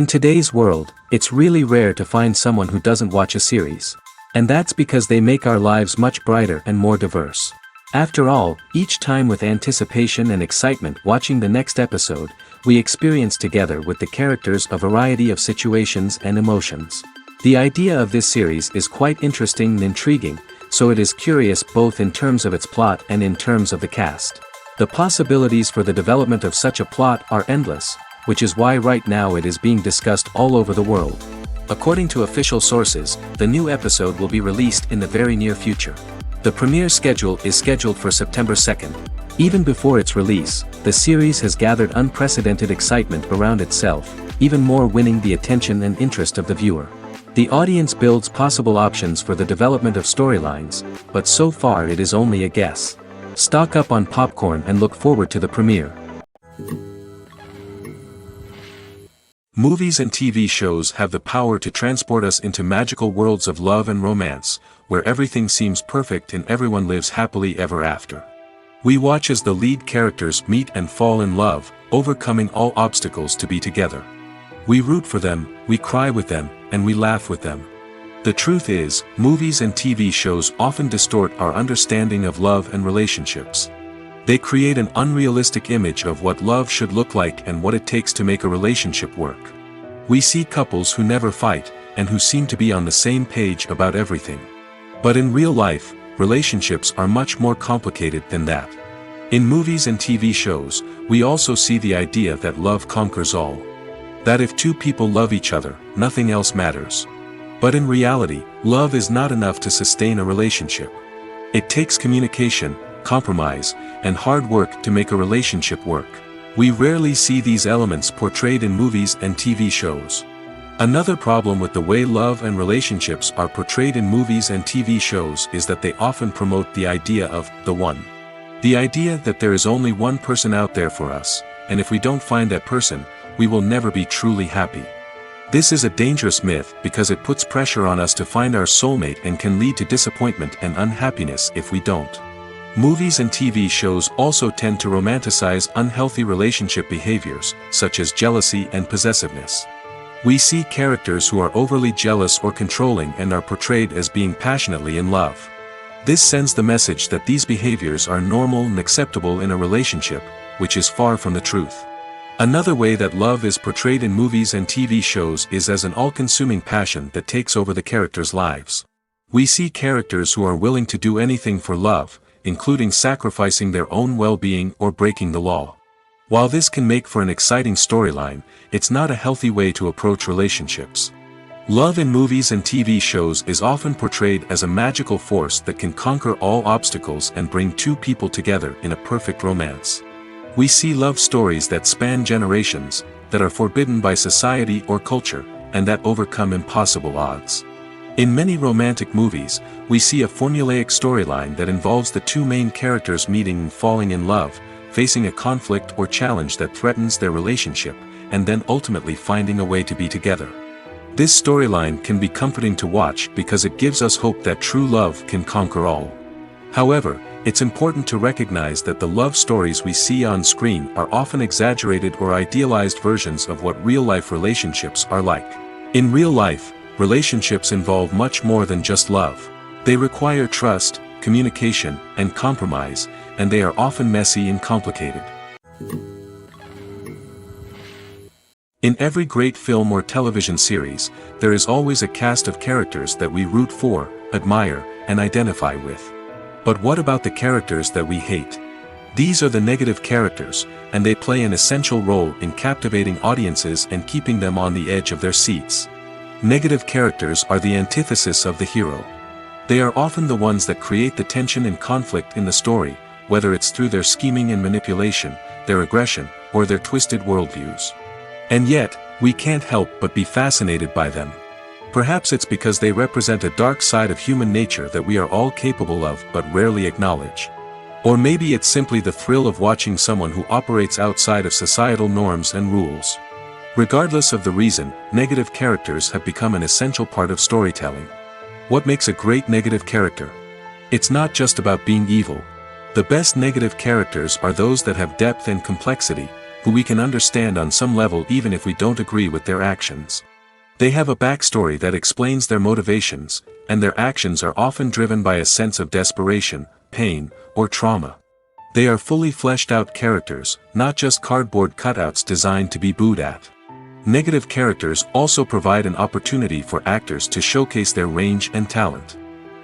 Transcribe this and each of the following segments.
In today's world, it's really rare to find someone who doesn't watch a series. And that's because they make our lives much brighter and more diverse. After all, each time with anticipation and excitement watching the next episode, we experience together with the characters a variety of situations and emotions. The idea of this series is quite interesting and intriguing, so it is curious both in terms of its plot and in terms of the cast. The possibilities for the development of such a plot are endless, which is why right now it is being discussed all over the world. According to official sources, the new episode will be released in the very near future. The premiere schedule is scheduled for September 2nd. Even before its release, the series has gathered unprecedented excitement around itself, even more winning the attention and interest of the viewer. The audience builds possible options for the development of storylines, but so far it is only a guess. Stock up on popcorn and look forward to the premiere. Movies and TV shows have the power to transport us into magical worlds of love and romance, where everything seems perfect and everyone lives happily ever after. We watch as the lead characters meet and fall in love, overcoming all obstacles to be together. We root for them, we cry with them, and we laugh with them. The truth is, movies and TV shows often distort our understanding of love and relationships. They create an unrealistic image of what love should look like and what it takes to make a relationship work. We see couples who never fight, and who seem to be on the same page about everything. But in real life, relationships are much more complicated than that. In movies and TV shows, we also see the idea that love conquers all. That if two people love each other, nothing else matters. But in reality, love is not enough to sustain a relationship. It takes communication, compromise, and hard work to make a relationship work. We rarely see these elements portrayed in movies and TV shows. Another problem with the way love and relationships are portrayed in movies and TV shows is that they often promote the idea of the one. The idea that there is only one person out there for us, and if we don't find that person, we will never be truly happy. This is a dangerous myth because it puts pressure on us to find our soulmate and can lead to disappointment and unhappiness if we don't. Movies and TV shows also tend to romanticize unhealthy relationship behaviors, such as jealousy and possessiveness. We see characters who are overly jealous or controlling and are portrayed as being passionately in love. This sends the message that these behaviors are normal and acceptable in a relationship, which is far from the truth. Another way that love is portrayed in movies and TV shows is as an all-consuming passion that takes over the characters' lives. We see characters who are willing to do anything for love, including sacrificing their own well-being or breaking the law. While this can make for an exciting storyline, it's not a healthy way to approach relationships. Love in movies and TV shows is often portrayed as a magical force that can conquer all obstacles and bring two people together in a perfect romance. We see love stories that span generations, that are forbidden by society or culture, and that overcome impossible odds. In many romantic movies, we see a formulaic storyline that involves the two main characters meeting and falling in love, facing a conflict or challenge that threatens their relationship, and then ultimately finding a way to be together. This storyline can be comforting to watch because it gives us hope that true love can conquer all. However, it's important to recognize that the love stories we see on screen are often exaggerated or idealized versions of what real-life relationships are like. In real life, relationships involve much more than just love. They require trust, communication, and compromise, and they are often messy and complicated. In every great film or television series, there is always a cast of characters that we root for, admire, and identify with. But what about the characters that we hate? These are the negative characters, and they play an essential role in captivating audiences and keeping them on the edge of their seats. Negative characters are the antithesis of the hero. They are often the ones that create the tension and conflict in the story, whether it's through their scheming and manipulation, their aggression, or their twisted worldviews. And yet, we can't help but be fascinated by them. Perhaps it's because they represent a dark side of human nature that we are all capable of but rarely acknowledge. Or maybe it's simply the thrill of watching someone who operates outside of societal norms and rules. Regardless of the reason, negative characters have become an essential part of storytelling. What makes a great negative character? It's not just about being evil. The best negative characters are those that have depth and complexity, who we can understand on some level even if we don't agree with their actions. They have a backstory that explains their motivations, and their actions are often driven by a sense of desperation, pain, or trauma. They are fully fleshed out characters, not just cardboard cutouts designed to be booed at. Negative characters also provide an opportunity for actors to showcase their range and talent.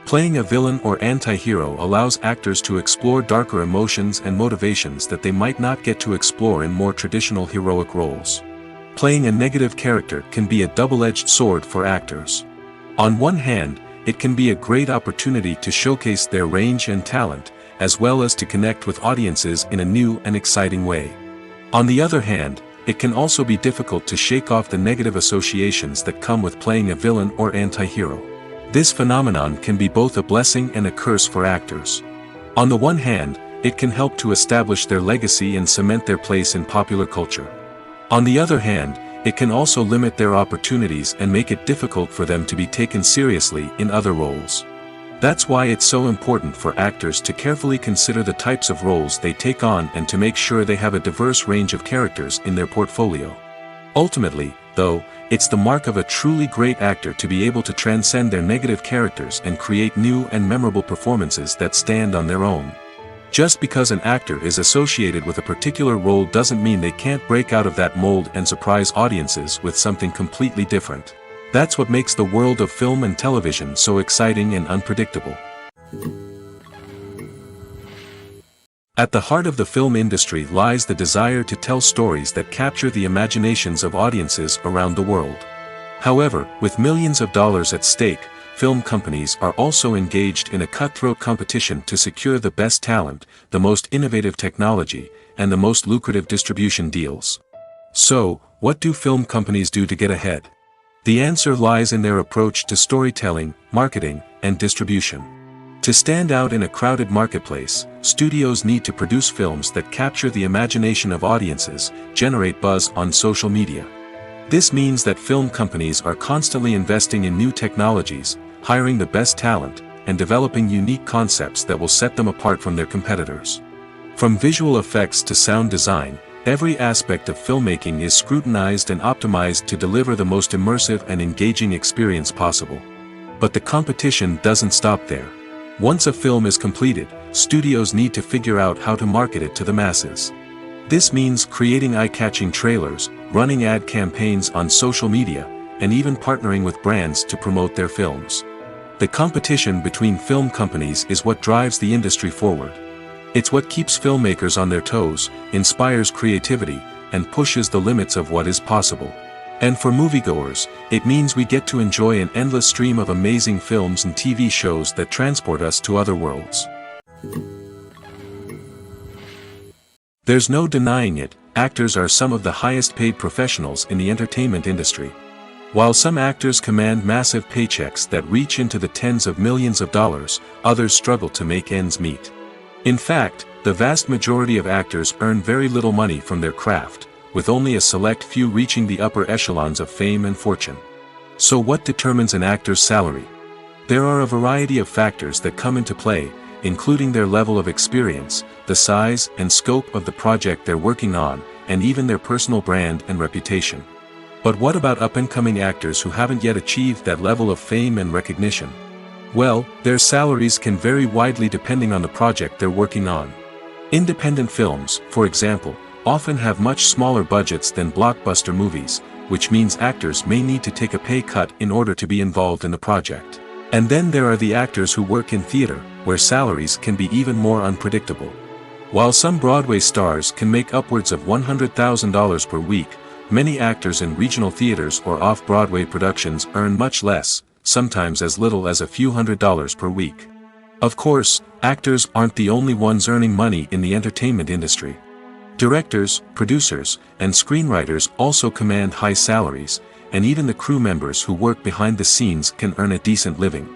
Playing a villain or anti-hero allows actors to explore darker emotions and motivations that they might not get to explore in more traditional heroic roles. Playing a negative character can be a double-edged sword for actors. On one hand, it can be a great opportunity to showcase their range and talent, as well as to connect with audiences in a new and exciting way. On the other hand, it can also be difficult to shake off the negative associations that come with playing a villain or anti-hero. This phenomenon can be both a blessing and a curse for actors. On the one hand, it can help to establish their legacy and cement their place in popular culture. On the other hand, it can also limit their opportunities and make it difficult for them to be taken seriously in other roles. That's why it's so important for actors to carefully consider the types of roles they take on and to make sure they have a diverse range of characters in their portfolio. Ultimately, though, it's the mark of a truly great actor to be able to transcend their negative characters and create new and memorable performances that stand on their own. Just because an actor is associated with a particular role doesn't mean they can't break out of that mold and surprise audiences with something completely different. That's what makes the world of film and television so exciting and unpredictable. At the heart of the film industry lies the desire to tell stories that capture the imaginations of audiences around the world. However, with millions of dollars at stake, film companies are also engaged in a cutthroat competition to secure the best talent, the most innovative technology, and the most lucrative distribution deals. So, what do film companies do to get ahead? The answer lies in their approach to storytelling, marketing, and distribution. To stand out in a crowded marketplace, studios need to produce films that capture the imagination of audiences, generate buzz on social media. This means that film companies are constantly investing in new technologies, hiring the best talent, and developing unique concepts that will set them apart from their competitors. From visual effects to sound design, every aspect of filmmaking is scrutinized and optimized to deliver the most immersive and engaging experience possible. But the competition doesn't stop there. Once a film is completed, studios need to figure out how to market it to the masses. This means creating eye-catching trailers, running ad campaigns on social media, and even partnering with brands to promote their films. The competition between film companies is what drives the industry forward. It's what keeps filmmakers on their toes, inspires creativity, and pushes the limits of what is possible. And for moviegoers, it means we get to enjoy an endless stream of amazing films and TV shows that transport us to other worlds. There's no denying it, actors are some of the highest paid professionals in the entertainment industry. While some actors command massive paychecks that reach into the tens of millions of dollars, others struggle to make ends meet. In fact, the vast majority of actors earn very little money from their craft, with only a select few reaching the upper echelons of fame and fortune. So what determines an actor's salary? There are a variety of factors that come into play, including their level of experience, the size and scope of the project they're working on, and even their personal brand and reputation. But what about up-and-coming actors who haven't yet achieved that level of fame and recognition? Well, their salaries can vary widely depending on the project they're working on. Independent films, for example, often have much smaller budgets than blockbuster movies, which means actors may need to take a pay cut in order to be involved in the project. And then there are the actors who work in theater, where salaries can be even more unpredictable. While some Broadway stars can make upwards of $100,000 per week, many actors in regional theaters or off-Broadway productions earn much less, sometimes as little as a few $100s per week. Of course, actors aren't the only ones earning money in the entertainment industry. Directors, producers, and screenwriters also command high salaries, and even the crew members who work behind the scenes can earn a decent living.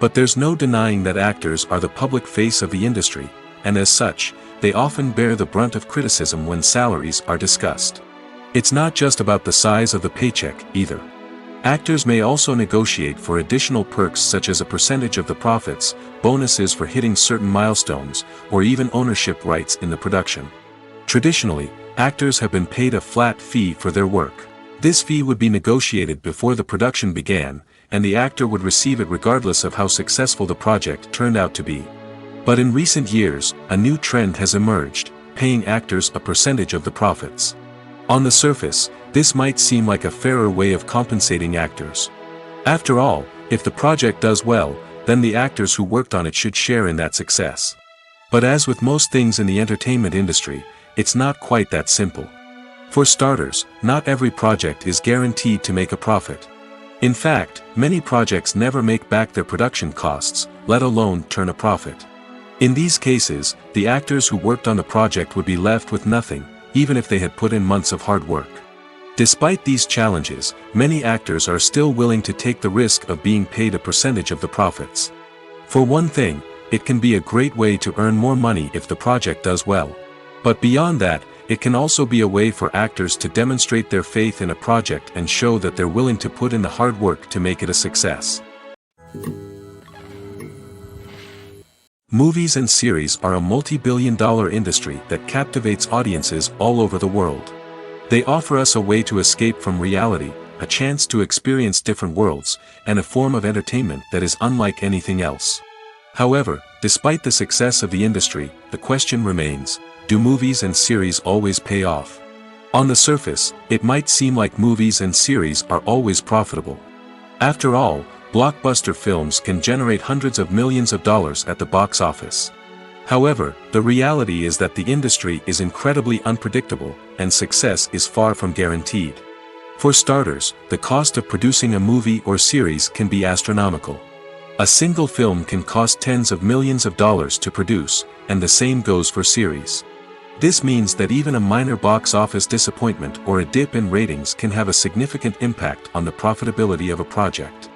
But there's no denying that actors are the public face of the industry, and as such, they often bear the brunt of criticism when salaries are discussed. It's not just about the size of the paycheck, either. Actors may also negotiate for additional perks such as a percentage of the profits, bonuses for hitting certain milestones, or even ownership rights in the production. Traditionally, actors have been paid a flat fee for their work. This fee would be negotiated before the production began, and the actor would receive it regardless of how successful the project turned out to be. But in recent years, a new trend has emerged, paying actors a percentage of the profits. On the surface, this might seem like a fairer way of compensating actors. After all, if the project does well, then the actors who worked on it should share in that success. But as with most things in the entertainment industry, it's not quite that simple. For starters, not every project is guaranteed to make a profit. In fact, many projects never make back their production costs, let alone turn a profit. In these cases, the actors who worked on the project would be left with nothing, even if they had put in months of hard work. Despite these challenges, many actors are still willing to take the risk of being paid a percentage of the profits. For one thing, it can be a great way to earn more money if the project does well. But beyond that, it can also be a way for actors to demonstrate their faith in a project and show that they're willing to put in the hard work to make it a success. Movies and series are a multi-billion-dollar industry that captivates audiences all over the world. They offer us a way to escape from reality, a chance to experience different worlds, and a form of entertainment that is unlike anything else. However, despite the success of the industry, the question remains, do movies and series always pay off? On the surface, it might seem like movies and series are always profitable. After all, blockbuster films can generate hundreds of millions of dollars at the box office. However, the reality is that the industry is incredibly unpredictable, and success is far from guaranteed. For starters, the cost of producing a movie or series can be astronomical. A single film can cost tens of millions of dollars to produce, and the same goes for series. This means that even a minor box office disappointment or a dip in ratings can have a significant impact on the profitability of a project.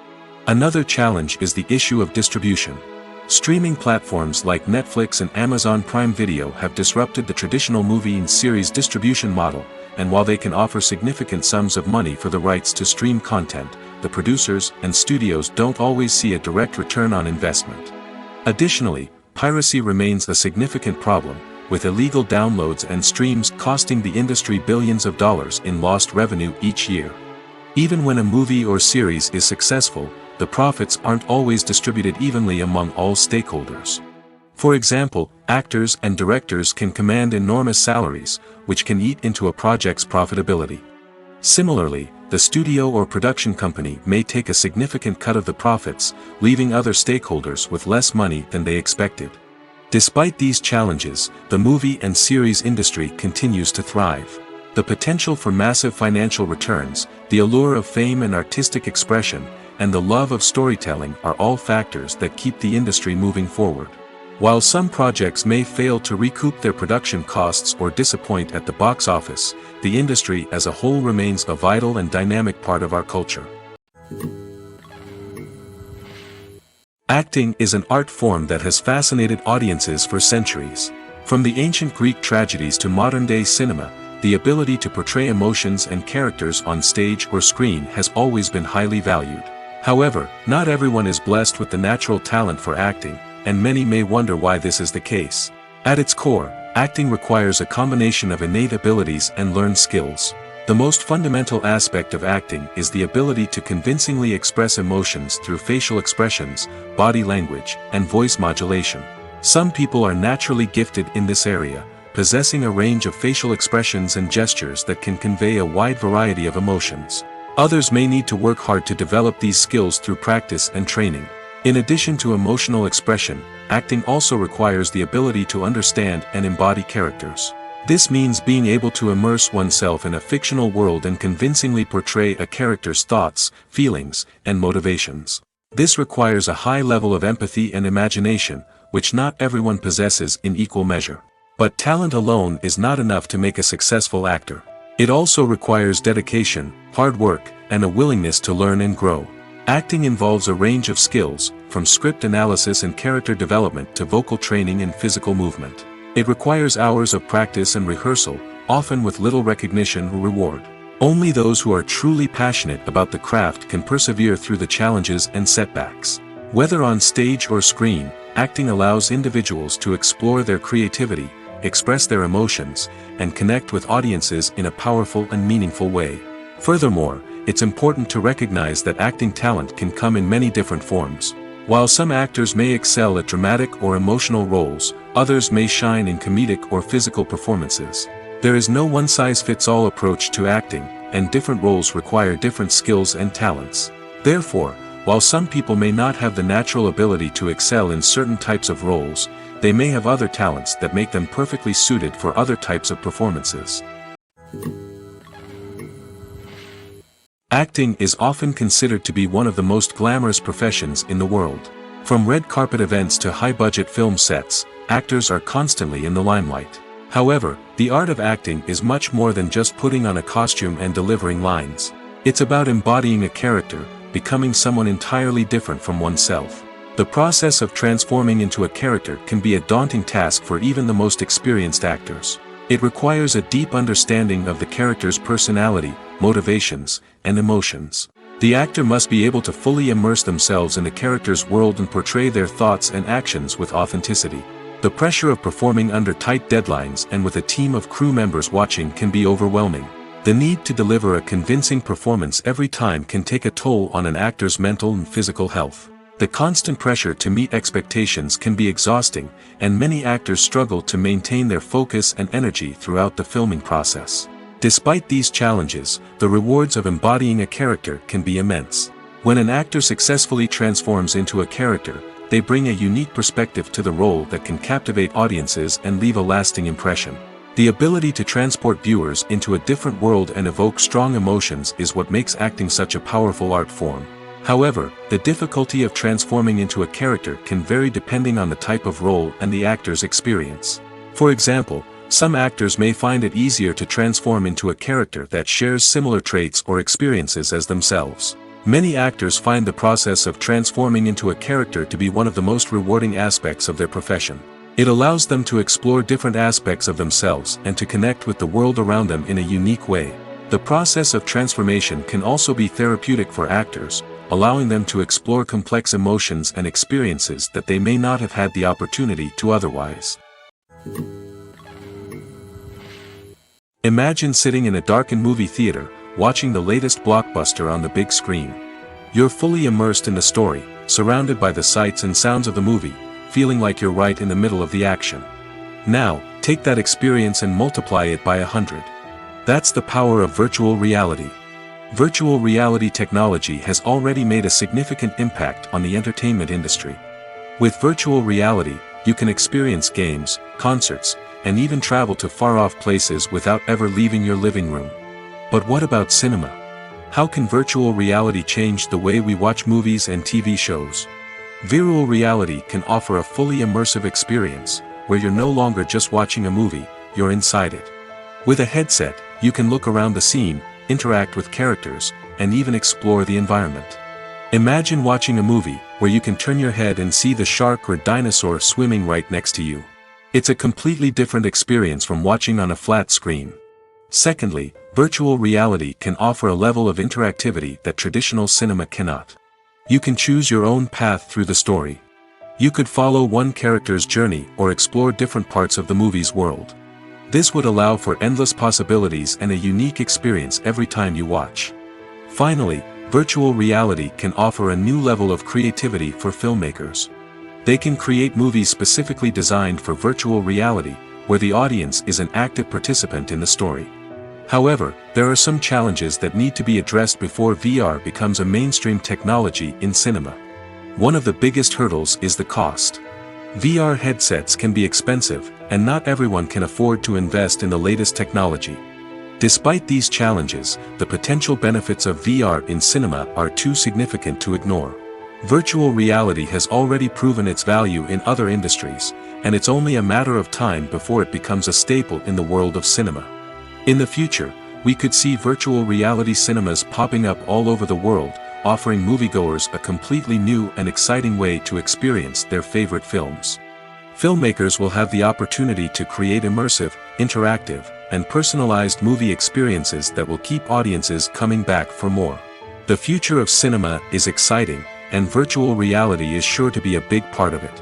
Another challenge is the issue of distribution. Streaming platforms like Netflix and Amazon Prime Video have disrupted the traditional movie and series distribution model, and while they can offer significant sums of money for the rights to stream content, the producers and studios don't always see a direct return on investment. Additionally, piracy remains a significant problem, with illegal downloads and streams costing the industry billions of dollars in lost revenue each year. Even when a movie or series is successful, the profits aren't always distributed evenly among all stakeholders. For example, actors and directors can command enormous salaries, which can eat into a project's profitability. Similarly, the studio or production company may take a significant cut of the profits, leaving other stakeholders with less money than they expected. Despite these challenges, the movie and series industry continues to thrive. The potential for massive financial returns, the allure of fame and artistic expression, and the love of storytelling are all factors that keep the industry moving forward. While some projects may fail to recoup their production costs or disappoint at the box office, the industry as a whole remains a vital and dynamic part of our culture. Acting is an art form that has fascinated audiences for centuries. From the ancient Greek tragedies to modern-day cinema, the ability to portray emotions and characters on stage or screen has always been highly valued. However, not everyone is blessed with the natural talent for acting, and many may wonder why this is the case. At its core, acting requires a combination of innate abilities and learned skills. The most fundamental aspect of acting is the ability to convincingly express emotions through facial expressions, body language, and voice modulation. Some people are naturally gifted in this area, possessing a range of facial expressions and gestures that can convey a wide variety of emotions. Others may need to work hard to develop these skills through practice and training. In addition to emotional expression, acting also requires the ability to understand and embody characters. This means being able to immerse oneself in a fictional world and convincingly portray a character's thoughts, feelings, and motivations. This requires a high level of empathy and imagination, which not everyone possesses in equal measure. But talent alone is not enough to make a successful actor. It also requires dedication, hard work, and a willingness to learn and grow. Acting involves a range of skills, from script analysis and character development to vocal training and physical movement. It requires hours of practice and rehearsal, often with little recognition or reward. Only those who are truly passionate about the craft can persevere through the challenges and setbacks. Whether on stage or screen, acting allows individuals to explore their creativity, express their emotions, and connect with audiences in a powerful and meaningful way. Furthermore, it's important to recognize that acting talent can come in many different forms. While some actors may excel at dramatic or emotional roles, others may shine in comedic or physical performances. There is no one-size-fits-all approach to acting, and different roles require different skills and talents. Therefore, while some people may not have the natural ability to excel in certain types of roles, they may have other talents that make them perfectly suited for other types of performances. Acting is often considered to be one of the most glamorous professions in the world. From red carpet events to high-budget film sets, actors are constantly in the limelight. However, the art of acting is much more than just putting on a costume and delivering lines. It's about embodying a character, becoming someone entirely different from oneself. The process of transforming into a character can be a daunting task for even the most experienced actors. It requires a deep understanding of the character's personality, motivations, and emotions. The actor must be able to fully immerse themselves in the character's world and portray their thoughts and actions with authenticity. The pressure of performing under tight deadlines and with a team of crew members watching can be overwhelming. The need to deliver a convincing performance every time can take a toll on an actor's mental and physical health. The constant pressure to meet expectations can be exhausting, and many actors struggle to maintain their focus and energy throughout the filming process. Despite these challenges, the rewards of embodying a character can be immense. When an actor successfully transforms into a character, they bring a unique perspective to the role that can captivate audiences and leave a lasting impression. The ability to transport viewers into a different world and evoke strong emotions is what makes acting such a powerful art form. However, the difficulty of transforming into a character can vary depending on the type of role and the actor's experience. For example, some actors may find it easier to transform into a character that shares similar traits or experiences as themselves. Many actors find the process of transforming into a character to be one of the most rewarding aspects of their profession. It allows them to explore different aspects of themselves and to connect with the world around them in a unique way. The process of transformation can also be therapeutic for actors, allowing them to explore complex emotions and experiences that they may not have had the opportunity to otherwise. Imagine sitting in a darkened movie theater, watching the latest blockbuster on the big screen. You're fully immersed in the story, surrounded by the sights and sounds of the movie, feeling like you're right in the middle of the action. Now, take that experience and multiply it by 100. That's the power of virtual reality. Virtual reality technology has already made a significant impact on the entertainment industry. With virtual reality, you can experience games, concerts, and even travel to far-off places without ever leaving your living room. But what about cinema? How can virtual reality change the way we watch movies and TV shows? Virtual reality can offer a fully immersive experience, where you're no longer just watching a movie, you're inside it. With a headset, you can look around the scene, interact with characters, and even explore the environment. Imagine watching a movie where you can turn your head and see the shark or dinosaur swimming right next to you. It's a completely different experience from watching on a flat screen. Secondly, virtual reality can offer a level of interactivity that traditional cinema cannot. You can choose your own path through the story. You could follow one character's journey or explore different parts of the movie's world. This would allow for endless possibilities and a unique experience every time you watch. Finally, virtual reality can offer a new level of creativity for filmmakers. They can create movies specifically designed for virtual reality, where the audience is an active participant in the story. However, there are some challenges that need to be addressed before VR becomes a mainstream technology in cinema. One of the biggest hurdles is the cost. VR headsets can be expensive, and not everyone can afford to invest in the latest technology. Despite these challenges, the potential benefits of VR in cinema are too significant to ignore. Virtual reality has already proven its value in other industries, and it's only a matter of time before it becomes a staple in the world of cinema. In the future, we could see virtual reality cinemas popping up all over the world, offering moviegoers a completely new and exciting way to experience their favorite films. Filmmakers will have the opportunity to create immersive, interactive, and personalized movie experiences that will keep audiences coming back for more. The future of cinema is exciting, and virtual reality is sure to be a big part of it.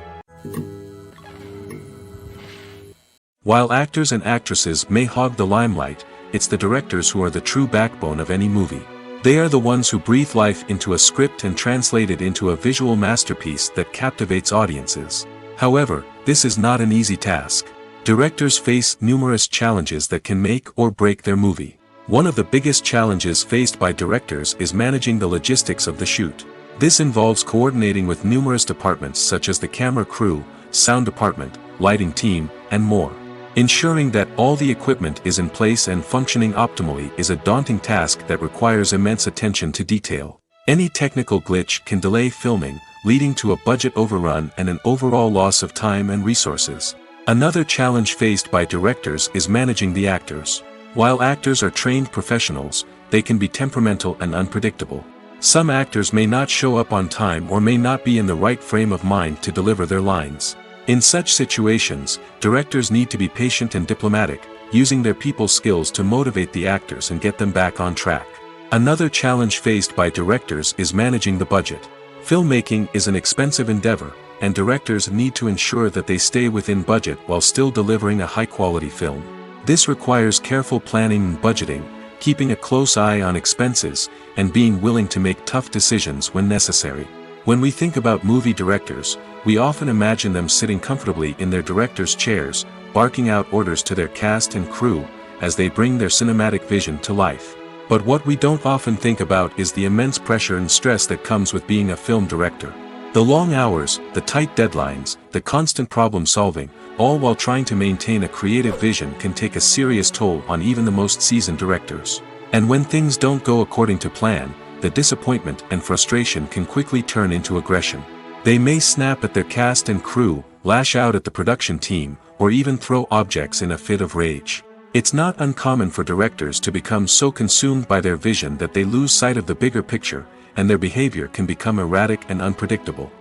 While actors and actresses may hog the limelight, it's the directors who are the true backbone of any movie. They are the ones who breathe life into a script and translate it into a visual masterpiece that captivates audiences. However, this is not an easy task. Directors face numerous challenges that can make or break their movie. One of the biggest challenges faced by directors is managing the logistics of the shoot. This involves coordinating with numerous departments such as the camera crew, sound department, lighting team, and more. Ensuring that all the equipment is in place and functioning optimally is a daunting task that requires immense attention to detail. Any technical glitch can delay filming, leading to a budget overrun and an overall loss of time and resources. Another challenge faced by directors is managing the actors. While actors are trained professionals, they can be temperamental and unpredictable. Some actors may not show up on time or may not be in the right frame of mind to deliver their lines. In such situations, directors need to be patient and diplomatic, using their people skills to motivate the actors and get them back on track. Another challenge faced by directors is managing the budget. Filmmaking is an expensive endeavor, and directors need to ensure that they stay within budget while still delivering a high-quality film. This requires careful planning and budgeting, keeping a close eye on expenses, and being willing to make tough decisions when necessary. When we think about movie directors, we often imagine them sitting comfortably in their director's chairs, barking out orders to their cast and crew, as they bring their cinematic vision to life. But what we don't often think about is the immense pressure and stress that comes with being a film director. The long hours, the tight deadlines, the constant problem solving, all while trying to maintain a creative vision can take a serious toll on even the most seasoned directors. And when things don't go according to plan, the disappointment and frustration can quickly turn into aggression. They may snap at their cast and crew, lash out at the production team, or even throw objects in a fit of rage. It's not uncommon for directors to become so consumed by their vision that they lose sight of the bigger picture, and their behavior can become erratic and unpredictable.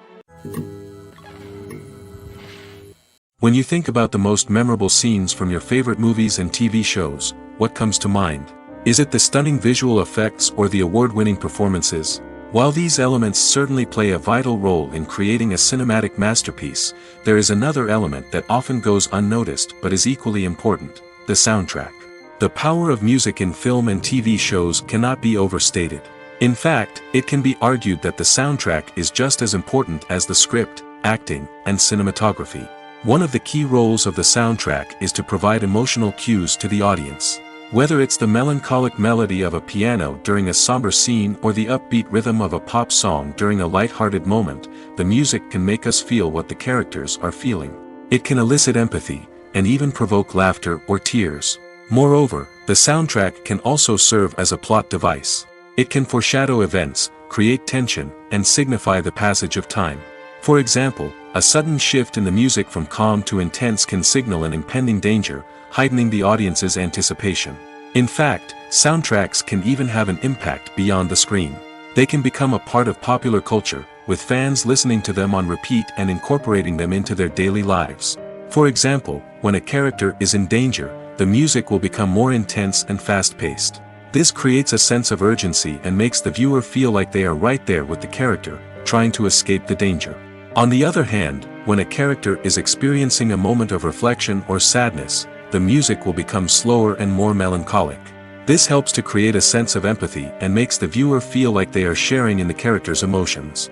When you think about the most memorable scenes from your favorite movies and TV shows, what comes to mind? Is it the stunning visual effects or the award-winning performances? While these elements certainly play a vital role in creating a cinematic masterpiece, there is another element that often goes unnoticed but is equally important: the soundtrack. The power of music in film and TV shows cannot be overstated. In fact, it can be argued that the soundtrack is just as important as the script, acting, and cinematography. One of the key roles of the soundtrack is to provide emotional cues to the audience. Whether it's the melancholic melody of a piano during a somber scene or the upbeat rhythm of a pop song during a light-hearted moment, the music can make us feel what the characters are feeling. It can elicit empathy, and even provoke laughter or tears. Moreover, the soundtrack can also serve as a plot device. It can foreshadow events, create tension, and signify the passage of time. For example, a sudden shift in the music from calm to intense can signal an impending danger, heightening the audience's anticipation. In fact, soundtracks can even have an impact beyond the screen. They can become a part of popular culture, with fans listening to them on repeat and incorporating them into their daily lives. For example, when a character is in danger, the music will become more intense and fast-paced. This creates a sense of urgency and makes the viewer feel like they are right there with the character, trying to escape the danger. On the other hand, when a character is experiencing a moment of reflection or sadness, the music will become slower and more melancholic. This helps to create a sense of empathy and makes the viewer feel like they are sharing in the character's emotions.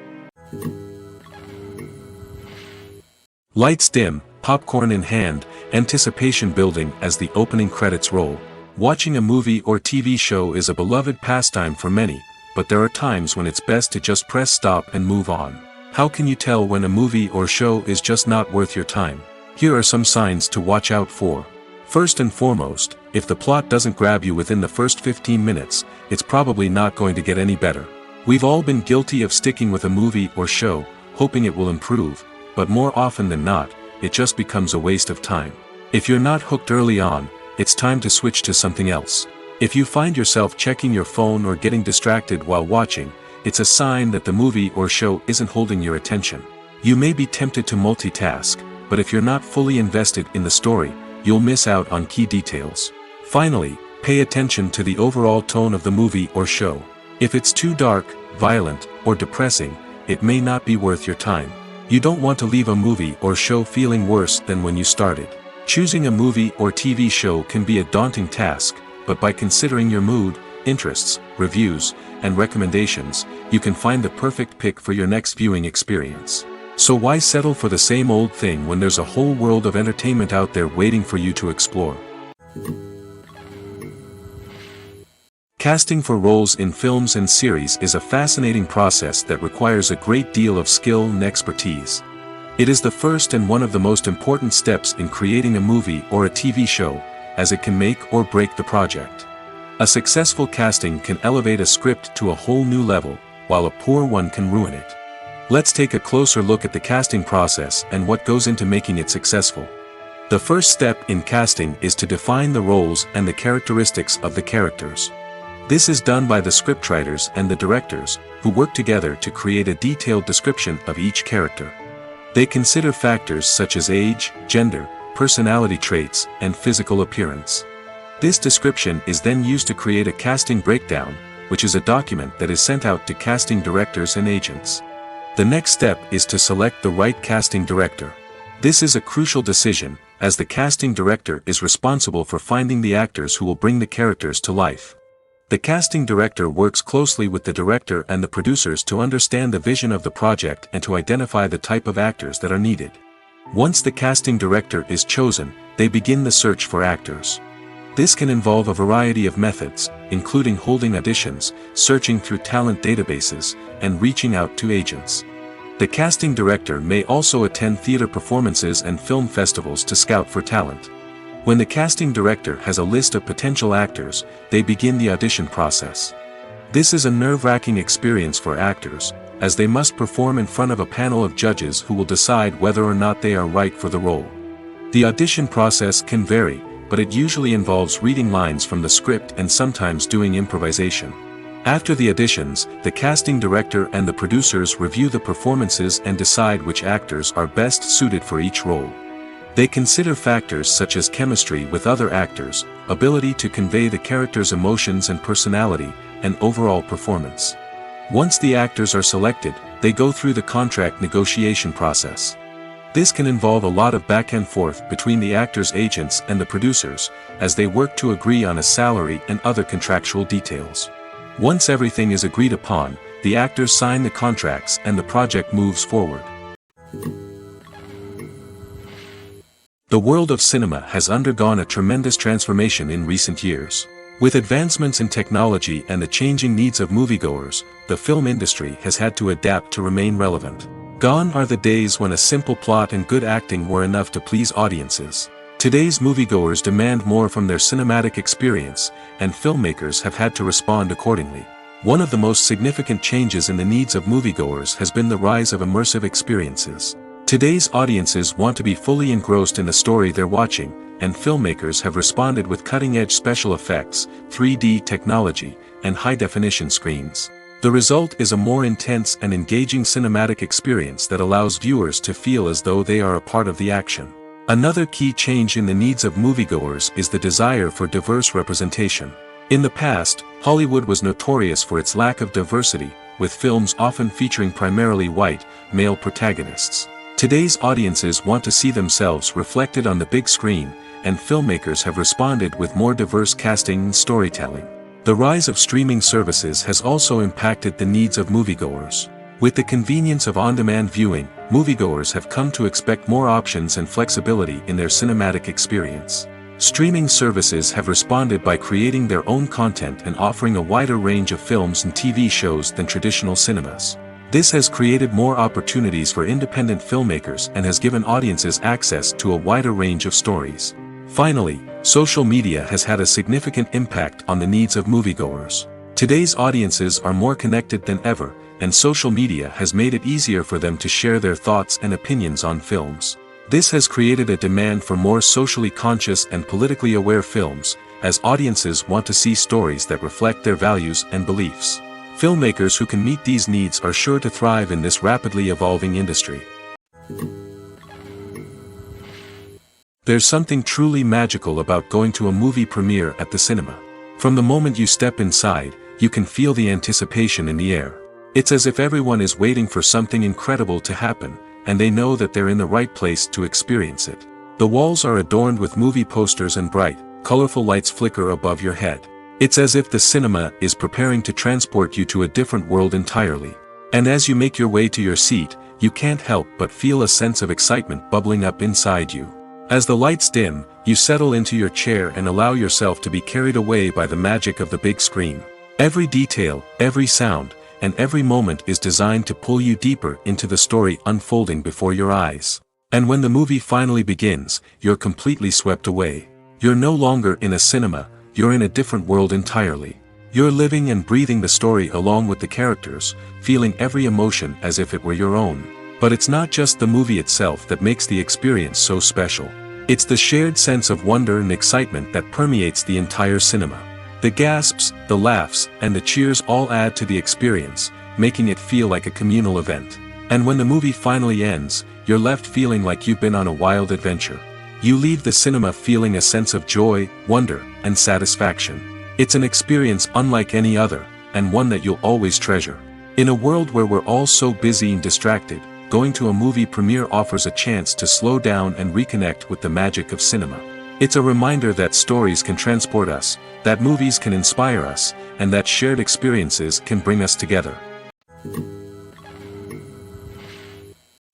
Lights dim, popcorn in hand, anticipation building as the opening credits roll. Watching a movie or TV show is a beloved pastime for many, but there are times when it's best to just press stop and move on. How can you tell when a movie or show is just not worth your time? Here are some signs to watch out for. First and foremost, if the plot doesn't grab you within the first 15 minutes, it's probably not going to get any better. We've all been guilty of sticking with a movie or show, hoping it will improve, but more often than not, it just becomes a waste of time. If you're not hooked early on, it's time to switch to something else. If you find yourself checking your phone or getting distracted while watching, it's a sign that the movie or show isn't holding your attention. You may be tempted to multitask, but if you're not fully invested in the story, you'll miss out on key details. Finally, pay attention to the overall tone of the movie or show. If it's too dark, violent, or depressing, it may not be worth your time. You don't want to leave a movie or show feeling worse than when you started. Choosing a movie or TV show can be a daunting task, but by considering your mood, interests, reviews, and recommendations, you can find the perfect pick for your next viewing experience. So why settle for the same old thing when there's a whole world of entertainment out there waiting for you to explore? Casting for roles in films and series is a fascinating process that requires a great deal of skill and expertise. It is the first and one of the most important steps in creating a movie or a TV show, as it can make or break the project. A successful casting can elevate a script to a whole new level, while a poor one can ruin it. Let's take a closer look at the casting process and what goes into making it successful. The first step in casting is to define the roles and the characteristics of the characters. This is done by the scriptwriters and the directors, who work together to create a detailed description of each character. They consider factors such as age, gender, personality traits, and physical appearance. This description is then used to create a casting breakdown, which is a document that is sent out to casting directors and agents. The next step is to select the right casting director. This is a crucial decision, as the casting director is responsible for finding the actors who will bring the characters to life. The casting director works closely with the director and the producers to understand the vision of the project and to identify the type of actors that are needed. Once the casting director is chosen, they begin the search for actors. This can involve a variety of methods, including holding auditions, searching through talent databases, and reaching out to agents. The casting director may also attend theater performances and film festivals to scout for talent. When the casting director has a list of potential actors, they begin the audition process. This is a nerve-wracking experience for actors, as they must perform in front of a panel of judges who will decide whether or not they are right for the role. The audition process can vary, but it usually involves reading lines from the script and sometimes doing improvisation. After the auditions, the casting director and the producers review the performances and decide which actors are best suited for each role. They consider factors such as chemistry with other actors, ability to convey the character's emotions and personality, and overall performance. Once the actors are selected, they go through the contract negotiation process. This can involve a lot of back and forth between the actors' agents and the producers, as they work to agree on a salary and other contractual details. Once everything is agreed upon, the actors sign the contracts and the project moves forward. The world of cinema has undergone a tremendous transformation in recent years. With advancements in technology and the changing needs of moviegoers, the film industry has had to adapt to remain relevant. Gone are the days when a simple plot and good acting were enough to please audiences. Today's moviegoers demand more from their cinematic experience, and filmmakers have had to respond accordingly. One of the most significant changes in the needs of moviegoers has been the rise of immersive experiences. Today's audiences want to be fully engrossed in the story they're watching, and filmmakers have responded with cutting-edge special effects, 3D technology, and high-definition screens. The result is a more intense and engaging cinematic experience that allows viewers to feel as though they are a part of the action. Another key change in the needs of moviegoers is the desire for diverse representation. In the past, Hollywood was notorious for its lack of diversity, with films often featuring primarily white, male protagonists. Today's audiences want to see themselves reflected on the big screen, and filmmakers have responded with more diverse casting and storytelling. The rise of streaming services has also impacted the needs of moviegoers. With the convenience of on-demand viewing, moviegoers have come to expect more options and flexibility in their cinematic experience. Streaming services have responded by creating their own content and offering a wider range of films and TV shows than traditional cinemas. This has created more opportunities for independent filmmakers and has given audiences access to a wider range of stories. Finally, social media has had a significant impact on the needs of moviegoers. Today's audiences are more connected than ever, and social media has made it easier for them to share their thoughts and opinions on films. This has created a demand for more socially conscious and politically aware films, as audiences want to see stories that reflect their values and beliefs. Filmmakers who can meet these needs are sure to thrive in this rapidly evolving industry. There's something truly magical about going to a movie premiere at the cinema. From the moment you step inside, you can feel the anticipation in the air. It's as if everyone is waiting for something incredible to happen, and they know that they're in the right place to experience it. The walls are adorned with movie posters and bright, colorful lights flicker above your head. It's as if the cinema is preparing to transport you to a different world entirely. And as you make your way to your seat, you can't help but feel a sense of excitement bubbling up inside you. As the lights dim, you settle into your chair and allow yourself to be carried away by the magic of the big screen. Every detail, every sound, and every moment is designed to pull you deeper into the story unfolding before your eyes. And when the movie finally begins, you're completely swept away. You're no longer in a cinema, you're in a different world entirely. You're living and breathing the story along with the characters, feeling every emotion as if it were your own. But it's not just the movie itself that makes the experience so special. It's the shared sense of wonder and excitement that permeates the entire cinema. The gasps, the laughs, and the cheers all add to the experience, making it feel like a communal event. And when the movie finally ends, you're left feeling like you've been on a wild adventure. You leave the cinema feeling a sense of joy, wonder, and satisfaction. It's an experience unlike any other, and one that you'll always treasure. In a world where we're all so busy and distracted, going to a movie premiere offers a chance to slow down and reconnect with the magic of cinema. It's a reminder that stories can transport us, that movies can inspire us, and that shared experiences can bring us together.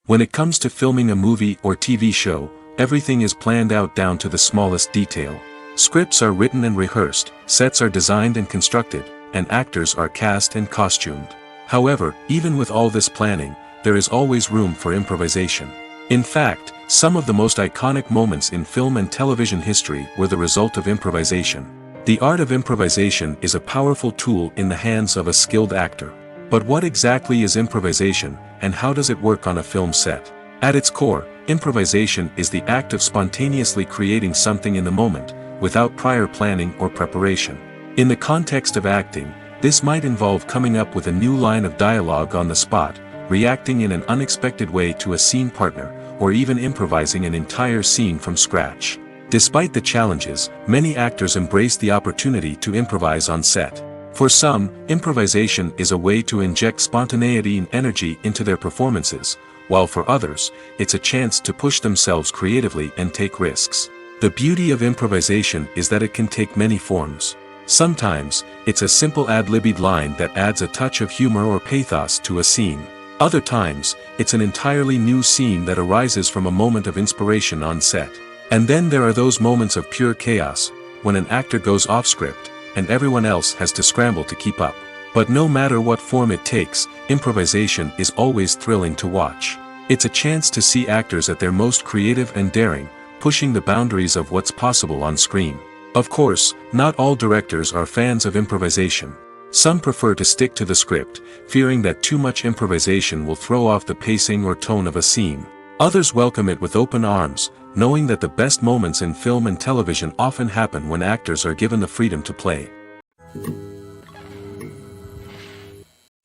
When it comes to filming a movie or TV show, everything is planned out down to the smallest detail. Scripts are written and rehearsed, sets are designed and constructed, and actors are cast and costumed. However, even with all this planning, there is always room for improvisation. In fact, some of the most iconic moments in film and television history were the result of improvisation. The art of improvisation is a powerful tool in the hands of a skilled actor. But what exactly is improvisation, and how does it work on a film set? At its core, improvisation is the act of spontaneously creating something in the moment, without prior planning or preparation. In the context of acting, this might involve coming up with a new line of dialogue on the spot, reacting in an unexpected way to a scene partner, or even improvising an entire scene from scratch. Despite the challenges, many actors embrace the opportunity to improvise on set. For some, improvisation is a way to inject spontaneity and energy into their performances, while for others, it's a chance to push themselves creatively and take risks. The beauty of improvisation is that it can take many forms. Sometimes, it's a simple ad-libbed line that adds a touch of humor or pathos to a scene. Other times, it's an entirely new scene that arises from a moment of inspiration on set. And then there are those moments of pure chaos, when an actor goes off script, and everyone else has to scramble to keep up. But no matter what form it takes, improvisation is always thrilling to watch. It's a chance to see actors at their most creative and daring, pushing the boundaries of what's possible on screen. Of course, not all directors are fans of improvisation. Some prefer to stick to the script, fearing that too much improvisation will throw off the pacing or tone of a scene. Others welcome it with open arms, knowing that the best moments in film and television often happen when actors are given the freedom to play.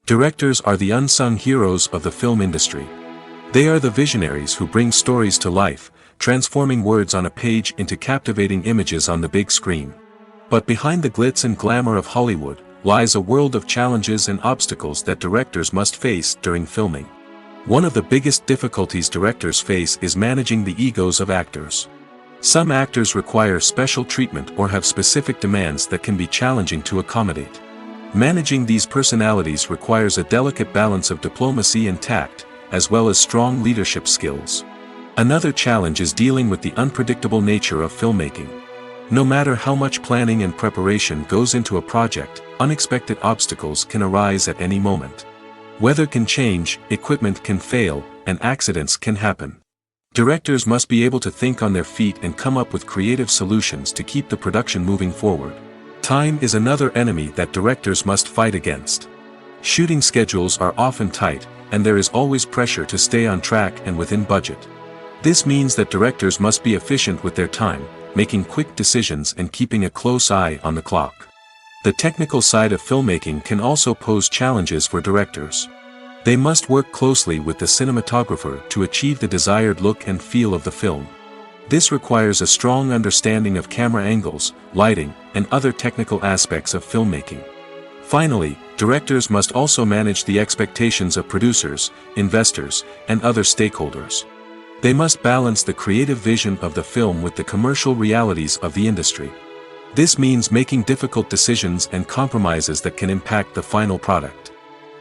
Directors are the unsung heroes of the film industry. They are the visionaries who bring stories to life, transforming words on a page into captivating images on the big screen. But behind the glitz and glamour of Hollywood, lies a world of challenges and obstacles that directors must face during filming. One of the biggest difficulties directors face is managing the egos of actors. Some actors require special treatment or have specific demands that can be challenging to accommodate. Managing these personalities requires a delicate balance of diplomacy and tact, as well as strong leadership skills. Another challenge is dealing with the unpredictable nature of filmmaking. No matter how much planning and preparation goes into a project, unexpected obstacles can arise at any moment. Weather can change, equipment can fail, and accidents can happen. Directors must be able to think on their feet and come up with creative solutions to keep the production moving forward. Time is another enemy that directors must fight against. Shooting schedules are often tight, and there is always pressure to stay on track and within budget. This means that directors must be efficient with their time, making quick decisions and keeping a close eye on the clock. The technical side of filmmaking can also pose challenges for directors. They must work closely with the cinematographer to achieve the desired look and feel of the film. This requires a strong understanding of camera angles, lighting, and other technical aspects of filmmaking. Finally, directors must also manage the expectations of producers, investors, and other stakeholders. They must balance the creative vision of the film with the commercial realities of the industry. This means making difficult decisions and compromises that can impact the final product.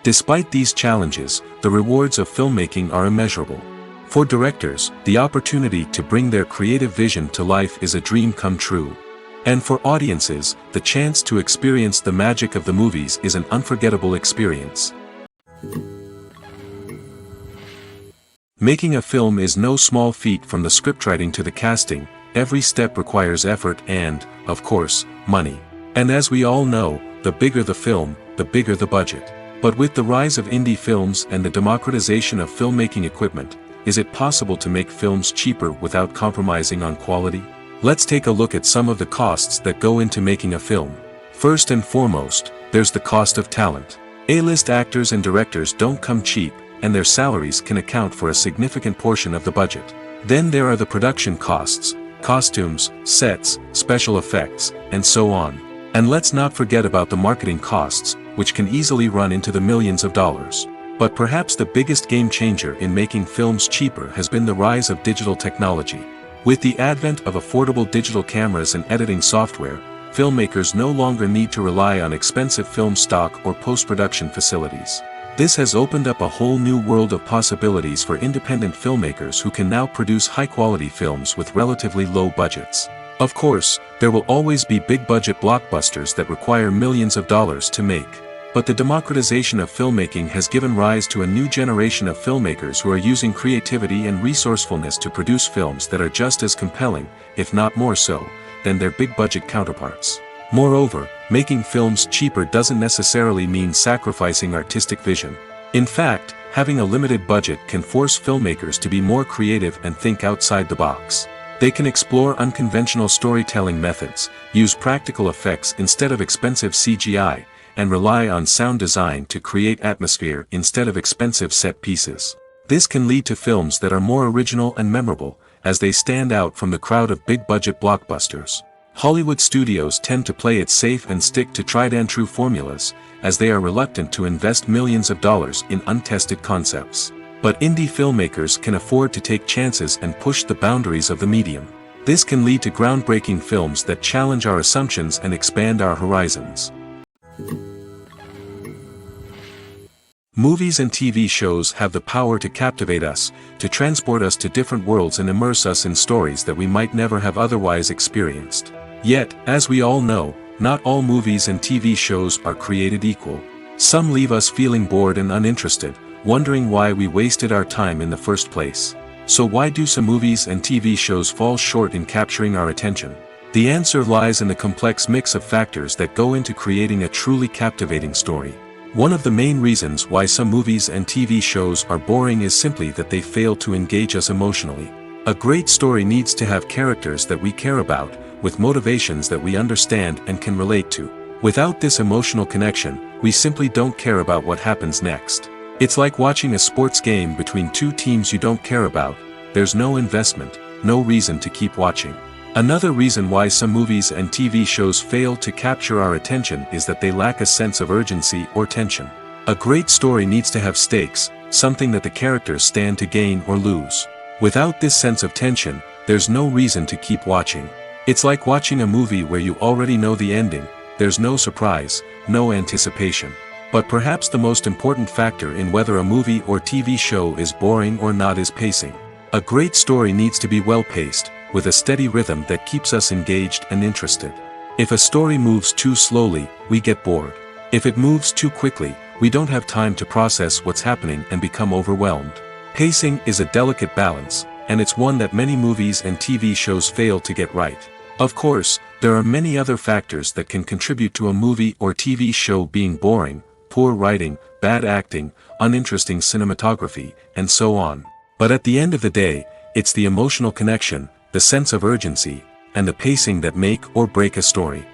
Despite these challenges, the rewards of filmmaking are immeasurable. For directors, the opportunity to bring their creative vision to life is a dream come true. And for audiences, the chance to experience the magic of the movies is an unforgettable experience. Making a film is no small feat. From the scriptwriting to the casting, every step requires effort and, of course, money. And as we all know, the bigger the film, the bigger the budget. But with the rise of indie films and the democratization of filmmaking equipment, is it possible to make films cheaper without compromising on quality? Let's take a look at some of the costs that go into making a film. First and foremost, there's the cost of talent. A-list actors and directors don't come cheap, and their salaries can account for a significant portion of the budget. Then there are the production costs, costumes, sets, special effects, and so on. And let's not forget about the marketing costs, which can easily run into the millions of dollars. But perhaps the biggest game changer in making films cheaper has been the rise of digital technology. With the advent of affordable digital cameras and editing software, filmmakers no longer need to rely on expensive film stock or post-production facilities. This has opened up a whole new world of possibilities for independent filmmakers who can now produce high-quality films with relatively low budgets. Of course, there will always be big-budget blockbusters that require millions of dollars to make. But the democratization of filmmaking has given rise to a new generation of filmmakers who are using creativity and resourcefulness to produce films that are just as compelling, if not more so, than their big-budget counterparts. Moreover, making films cheaper doesn't necessarily mean sacrificing artistic vision. In fact, having a limited budget can force filmmakers to be more creative and think outside the box. They can explore unconventional storytelling methods, use practical effects instead of expensive CGI, and rely on sound design to create atmosphere instead of expensive set pieces. This can lead to films that are more original and memorable, as they stand out from the crowd of big-budget blockbusters. Hollywood studios tend to play it safe and stick to tried-and-true formulas, as they are reluctant to invest millions of dollars in untested concepts. But indie filmmakers can afford to take chances and push the boundaries of the medium. This can lead to groundbreaking films that challenge our assumptions and expand our horizons. Movies and TV shows have the power to captivate us, to transport us to different worlds and immerse us in stories that we might never have otherwise experienced. Yet, as we all know, not all movies and TV shows are created equal. Some leave us feeling bored and uninterested, wondering why we wasted our time in the first place. So why do some movies and TV shows fall short in capturing our attention? The answer lies in the complex mix of factors that go into creating a truly captivating story. One of the main reasons why some movies and TV shows are boring is simply that they fail to engage us emotionally. A great story needs to have characters that we care about, with motivations that we understand and can relate to. Without this emotional connection, we simply don't care about what happens next. It's like watching a sports game between two teams you don't care about. There's no investment, no reason to keep watching. Another reason why some movies and TV shows fail to capture our attention is that they lack a sense of urgency or tension. A great story needs to have stakes, something that the characters stand to gain or lose. Without this sense of tension, there's no reason to keep watching. It's like watching a movie where you already know the ending. There's no surprise, no anticipation. But perhaps the most important factor in whether a movie or TV show is boring or not is pacing. A great story needs to be well-paced, with a steady rhythm that keeps us engaged and interested. If a story moves too slowly, we get bored. If it moves too quickly, we don't have time to process what's happening and become overwhelmed. Pacing is a delicate balance, and it's one that many movies and TV shows fail to get right. Of course, there are many other factors that can contribute to a movie or TV show being boring: poor writing, bad acting, uninteresting cinematography, and so on. But at the end of the day, it's the emotional connection, the sense of urgency, and the pacing that make or break a story.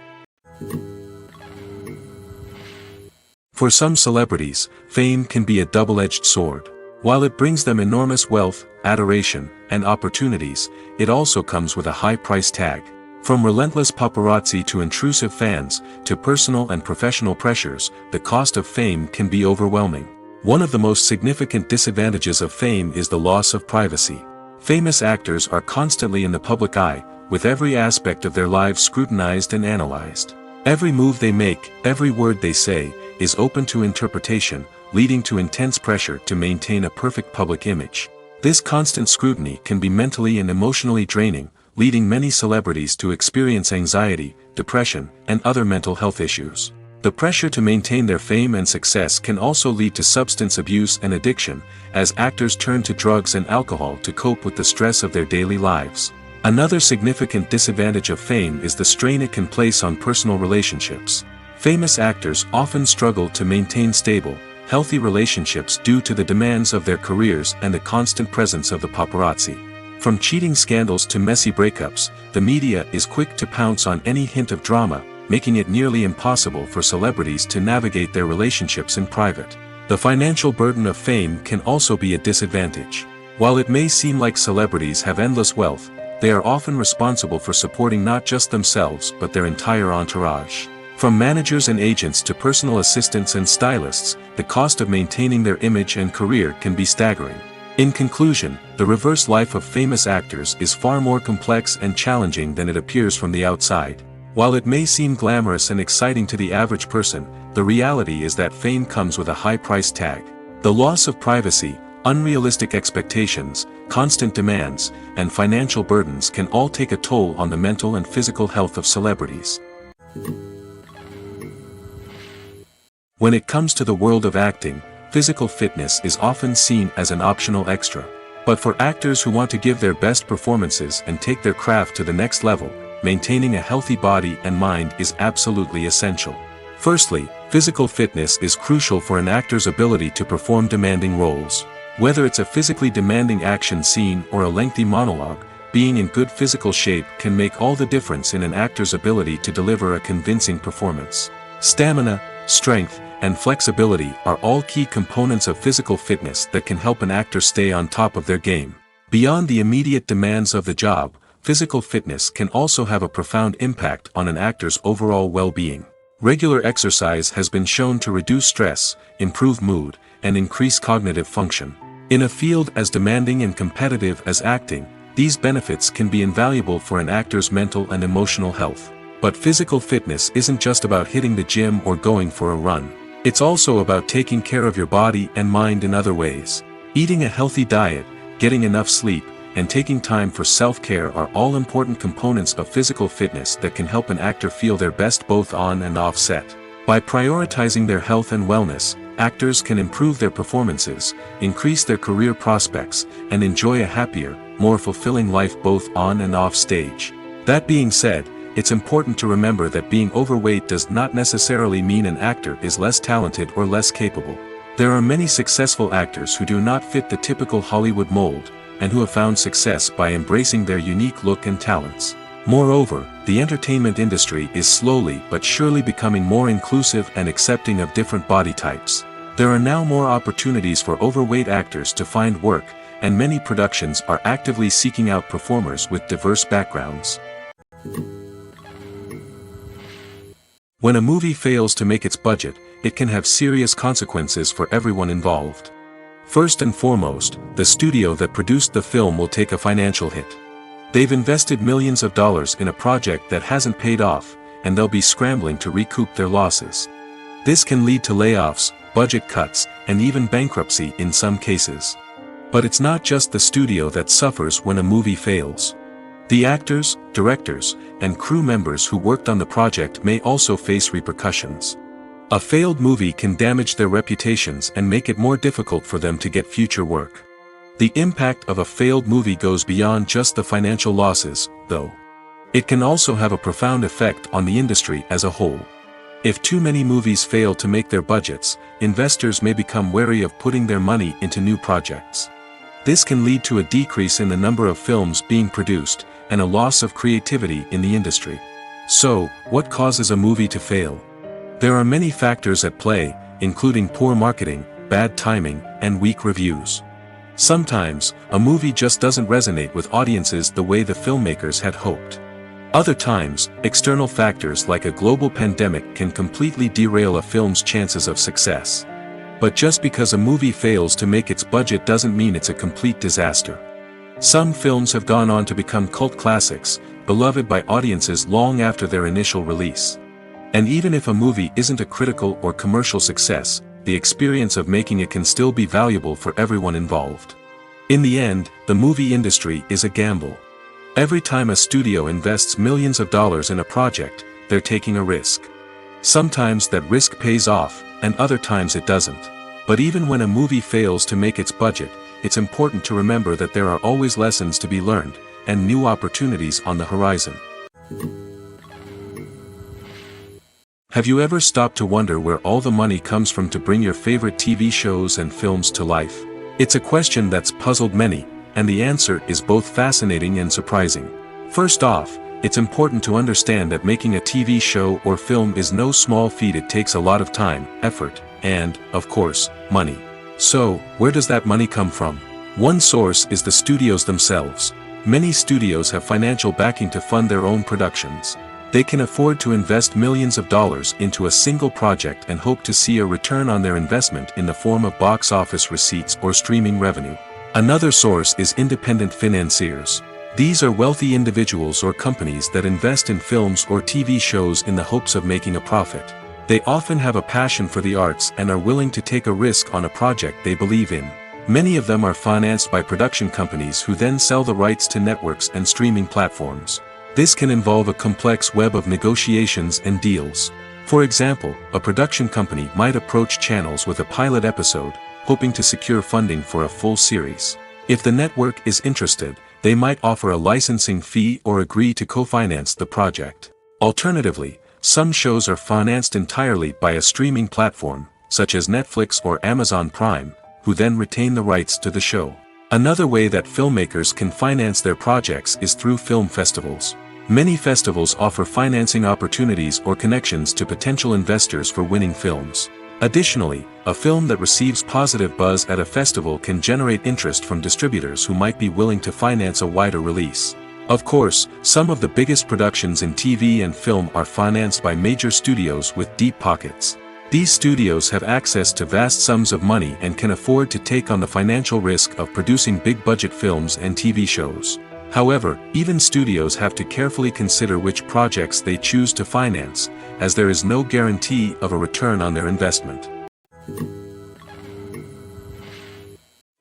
For some celebrities, fame can be a double-edged sword. While it brings them enormous wealth, adoration, and opportunities, it also comes with a high price tag. From relentless paparazzi to intrusive fans, to personal and professional pressures, the cost of fame can be overwhelming. One of the most significant disadvantages of fame is the loss of privacy. Famous actors are constantly in the public eye, with every aspect of their lives scrutinized and analyzed. Every move they make, every word they say, is open to interpretation, leading to intense pressure to maintain a perfect public image. This constant scrutiny can be mentally and emotionally draining, leading many celebrities to experience anxiety, depression, and other mental health issues. The pressure to maintain their fame and success can also lead to substance abuse and addiction, as actors turn to drugs and alcohol to cope with the stress of their daily lives. Another significant disadvantage of fame is the strain it can place on personal relationships. Famous actors often struggle to maintain stable, healthy relationships due to the demands of their careers and the constant presence of the paparazzi. From cheating scandals to messy breakups, the media is quick to pounce on any hint of drama, making it nearly impossible for celebrities to navigate their relationships in private. The financial burden of fame can also be a disadvantage. While it may seem like celebrities have endless wealth, they are often responsible for supporting not just themselves but their entire entourage. From managers and agents to personal assistants and stylists, the cost of maintaining their image and career can be staggering. In conclusion, the reverse life of famous actors is far more complex and challenging than it appears from the outside. While it may seem glamorous and exciting to the average person, the reality is that fame comes with a high price tag. The loss of privacy, unrealistic expectations, constant demands, and financial burdens can all take a toll on the mental and physical health of celebrities. When it comes to the world of acting, physical fitness is often seen as an optional extra. But for actors who want to give their best performances and take their craft to the next level, maintaining a healthy body and mind is absolutely essential. Firstly, physical fitness is crucial for an actor's ability to perform demanding roles. Whether it's a physically demanding action scene or a lengthy monologue, being in good physical shape can make all the difference in an actor's ability to deliver a convincing performance. Stamina, strength, and flexibility are all key components of physical fitness that can help an actor stay on top of their game. Beyond the immediate demands of the job, physical fitness can also have a profound impact on an actor's overall well-being. Regular exercise has been shown to reduce stress, improve mood, and increase cognitive function. In a field as demanding and competitive as acting, these benefits can be invaluable for an actor's mental and emotional health. But physical fitness isn't just about hitting the gym or going for a run. It's also about taking care of your body and mind in other ways. Eating a healthy diet, getting enough sleep, and taking time for self-care are all important components of physical fitness that can help an actor feel their best both on and off set. By prioritizing their health and wellness, actors can improve their performances, increase their career prospects, and enjoy a happier, more fulfilling life both on and off stage. That being said, it's important to remember that being overweight does not necessarily mean an actor is less talented or less capable. There are many successful actors who do not fit the typical Hollywood mold, and who have found success by embracing their unique look and talents. Moreover, the entertainment industry is slowly but surely becoming more inclusive and accepting of different body types. There are now more opportunities for overweight actors to find work, and many productions are actively seeking out performers with diverse backgrounds. When a movie fails to make its budget, it can have serious consequences for everyone involved. First and foremost, the studio that produced the film will take a financial hit. They've invested millions of dollars in a project that hasn't paid off, and they'll be scrambling to recoup their losses. This can lead to layoffs, budget cuts, and even bankruptcy in some cases. But it's not just the studio that suffers when a movie fails. The actors, directors, and crew members who worked on the project may also face repercussions. A failed movie can damage their reputations and make it more difficult for them to get future work. The impact of a failed movie goes beyond just the financial losses, though. It can also have a profound effect on the industry as a whole. If too many movies fail to make their budgets, investors may become wary of putting their money into new projects. This can lead to a decrease in the number of films being produced, and a loss of creativity in the industry. So, what causes a movie to fail? There are many factors at play, including poor marketing, bad timing, and weak reviews. Sometimes, a movie just doesn't resonate with audiences the way the filmmakers had hoped. Other times, external factors like a global pandemic can completely derail a film's chances of success. But just because a movie fails to make its budget doesn't mean it's a complete disaster. Some films have gone on to become cult classics, beloved by audiences long after their initial release. And even if a movie isn't a critical or commercial success, the experience of making it can still be valuable for everyone involved. In the end, the movie industry is a gamble. Every time a studio invests millions of dollars in a project, they're taking a risk. Sometimes that risk pays off, and other times it doesn't. But even when a movie fails to make its budget, it's important to remember that there are always lessons to be learned, and new opportunities on the horizon. Have you ever stopped to wonder where all the money comes from to bring your favorite TV shows and films to life? It's a question that's puzzled many, and the answer is both fascinating and surprising. First off, it's important to understand that making a TV show or film is no small feat. It takes a lot of time, effort, and, of course, money. So, where does that money come from? One source is the studios themselves. Many studios have financial backing to fund their own productions. They can afford to invest millions of dollars into a single project and hope to see a return on their investment in the form of box office receipts or streaming revenue. Another source is independent financiers. These are wealthy individuals or companies that invest in films or TV shows in the hopes of making a profit. They often have a passion for the arts and are willing to take a risk on a project they believe in. Many of them are financed by production companies who then sell the rights to networks and streaming platforms. This can involve a complex web of negotiations and deals. For example, a production company might approach channels with a pilot episode, hoping to secure funding for a full series. If the network is interested, they might offer a licensing fee or agree to co-finance the project. Alternatively, some shows are financed entirely by a streaming platform, such as Netflix or Amazon Prime, who then retain the rights to the show. Another way that filmmakers can finance their projects is through film festivals. Many festivals offer financing opportunities or connections to potential investors for winning films. Additionally, a film that receives positive buzz at a festival can generate interest from distributors who might be willing to finance a wider release. Of course, some of the biggest productions in TV and film are financed by major studios with deep pockets. These studios have access to vast sums of money and can afford to take on the financial risk of producing big-budget films and TV shows. However, even studios have to carefully consider which projects they choose to finance, as there is no guarantee of a return on their investment.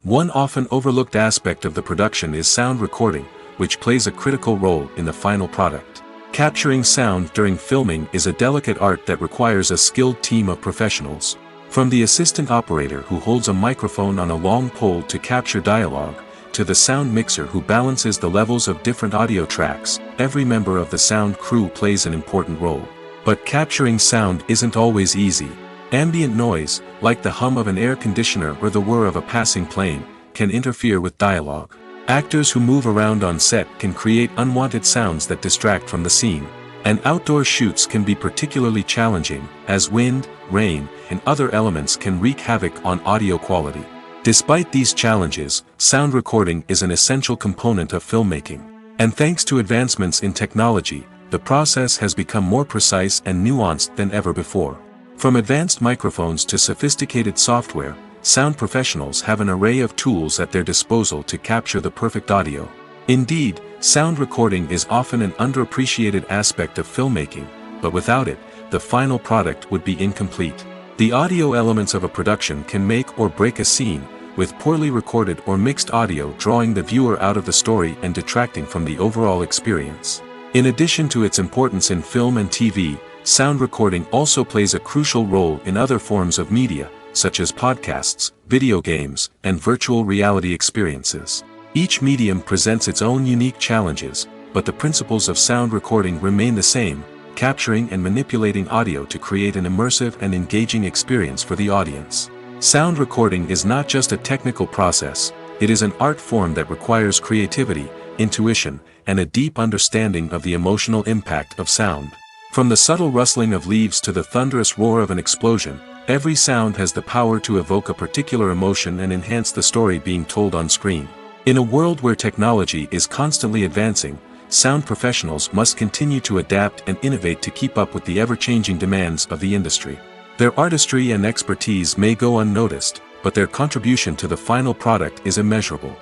One often overlooked aspect of the production is sound recording, which plays a critical role in the final product. Capturing sound during filming is a delicate art that requires a skilled team of professionals. From the assistant operator who holds a microphone on a long pole to capture dialogue, to the sound mixer who balances the levels of different audio tracks, every member of the sound crew plays an important role. But capturing sound isn't always easy. Ambient noise, like the hum of an air conditioner or the whir of a passing plane, can interfere with dialogue. Actors who move around on set can create unwanted sounds that distract from the scene. And outdoor shoots can be particularly challenging, as wind, rain, and other elements can wreak havoc on audio quality. Despite these challenges, sound recording is an essential component of filmmaking. And thanks to advancements in technology, the process has become more precise and nuanced than ever before. From advanced microphones to sophisticated software, sound professionals have an array of tools at their disposal to capture the perfect audio. Indeed, sound recording is often an underappreciated aspect of filmmaking, but without it, the final product would be incomplete. The audio elements of a production can make or break a scene, with poorly recorded or mixed audio drawing the viewer out of the story and detracting from the overall experience. In addition to its importance in film and TV, sound recording also plays a crucial role in other forms of media, such as podcasts, video games, and virtual reality experiences. Each medium presents its own unique challenges, but the principles of sound recording remain the same: capturing and manipulating audio to create an immersive and engaging experience for the audience. Sound recording is not just a technical process, it is an art form that requires creativity, intuition, and a deep understanding of the emotional impact of sound. From the subtle rustling of leaves to the thunderous roar of an explosion, every sound has the power to evoke a particular emotion and enhance the story being told on screen. In a world where technology is constantly advancing, sound professionals must continue to adapt and innovate to keep up with the ever-changing demands of the industry. Their artistry and expertise may go unnoticed, but their contribution to the final product is immeasurable.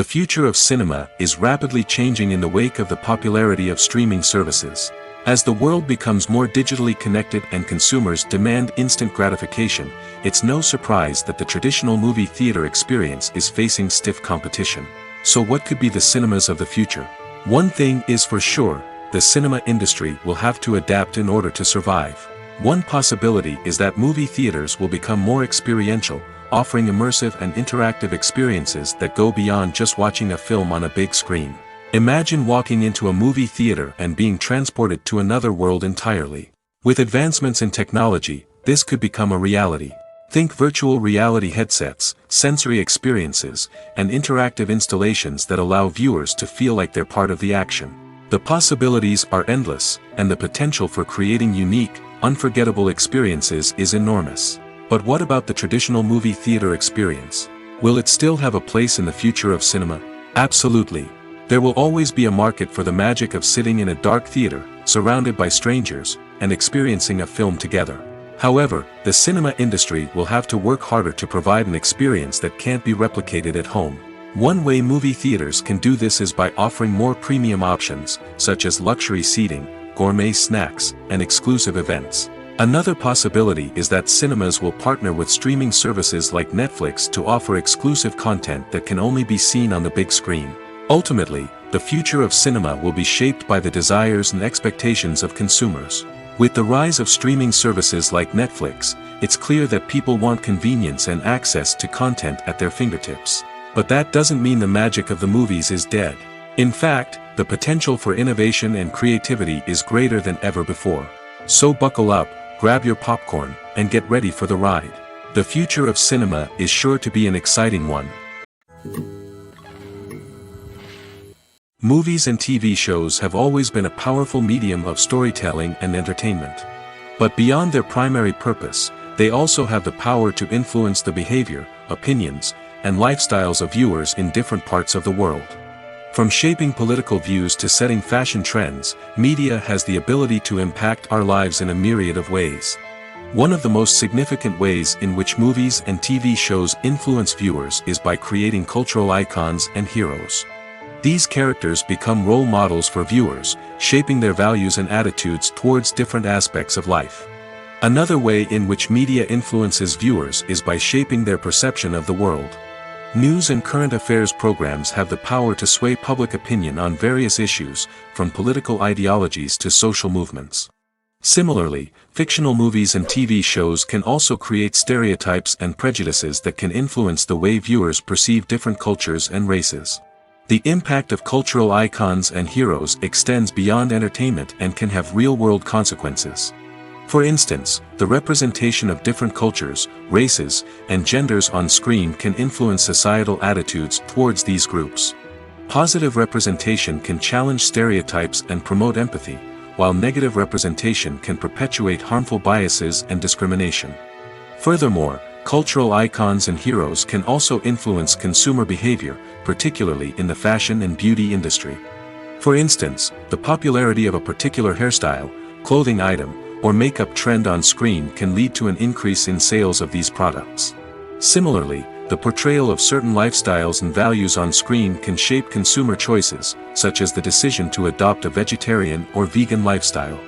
The future of cinema is rapidly changing in the wake of the popularity of streaming services. As the world becomes more digitally connected and consumers demand instant gratification, it's no surprise that the traditional movie theater experience is facing stiff competition. So what could be the cinemas of the future? One thing is for sure, the cinema industry will have to adapt in order to survive. One possibility is that movie theaters will become more experiential, offering immersive and interactive experiences that go beyond just watching a film on a big screen. Imagine walking into a movie theater and being transported to another world entirely. With advancements in technology, this could become a reality. Think virtual reality headsets, sensory experiences, and interactive installations that allow viewers to feel like they're part of the action. The possibilities are endless, and the potential for creating unique, unforgettable experiences is enormous. But what about the traditional movie theater experience? Will it still have a place in the future of cinema? Absolutely. There will always be a market for the magic of sitting in a dark theater, surrounded by strangers, and experiencing a film together. However, the cinema industry will have to work harder to provide an experience that can't be replicated at home. One way movie theaters can do this is by offering more premium options, such as luxury seating, gourmet snacks, and exclusive events. Another possibility is that cinemas will partner with streaming services like Netflix to offer exclusive content that can only be seen on the big screen. Ultimately, the future of cinema will be shaped by the desires and expectations of consumers. With the rise of streaming services like Netflix, it's clear that people want convenience and access to content at their fingertips. But that doesn't mean the magic of the movies is dead. In fact, the potential for innovation and creativity is greater than ever before. So buckle up, grab your popcorn, and get ready for the ride. The future of cinema is sure to be an exciting one. Movies and TV shows have always been a powerful medium of storytelling and entertainment. But beyond their primary purpose, they also have the power to influence the behavior, opinions, and lifestyles of viewers in different parts of the world. From shaping political views to setting fashion trends, media has the ability to impact our lives in a myriad of ways. One of the most significant ways in which movies and TV shows influence viewers is by creating cultural icons and heroes. These characters become role models for viewers, shaping their values and attitudes towards different aspects of life. Another way in which media influences viewers is by shaping their perception of the world. News and current affairs programs have the power to sway public opinion on various issues, from political ideologies to social movements. Similarly, fictional movies and TV shows can also create stereotypes and prejudices that can influence the way viewers perceive different cultures and races. The impact of cultural icons and heroes extends beyond entertainment and can have real-world consequences. For instance, the representation of different cultures, races, and genders on screen can influence societal attitudes towards these groups. Positive representation can challenge stereotypes and promote empathy, while negative representation can perpetuate harmful biases and discrimination. Furthermore, cultural icons and heroes can also influence consumer behavior, particularly in the fashion and beauty industry. For instance, the popularity of a particular hairstyle, clothing item, or makeup trend on screen can lead to an increase in sales of these products. Similarly, the portrayal of certain lifestyles and values on screen can shape consumer choices, such as the decision to adopt a vegetarian or vegan lifestyle.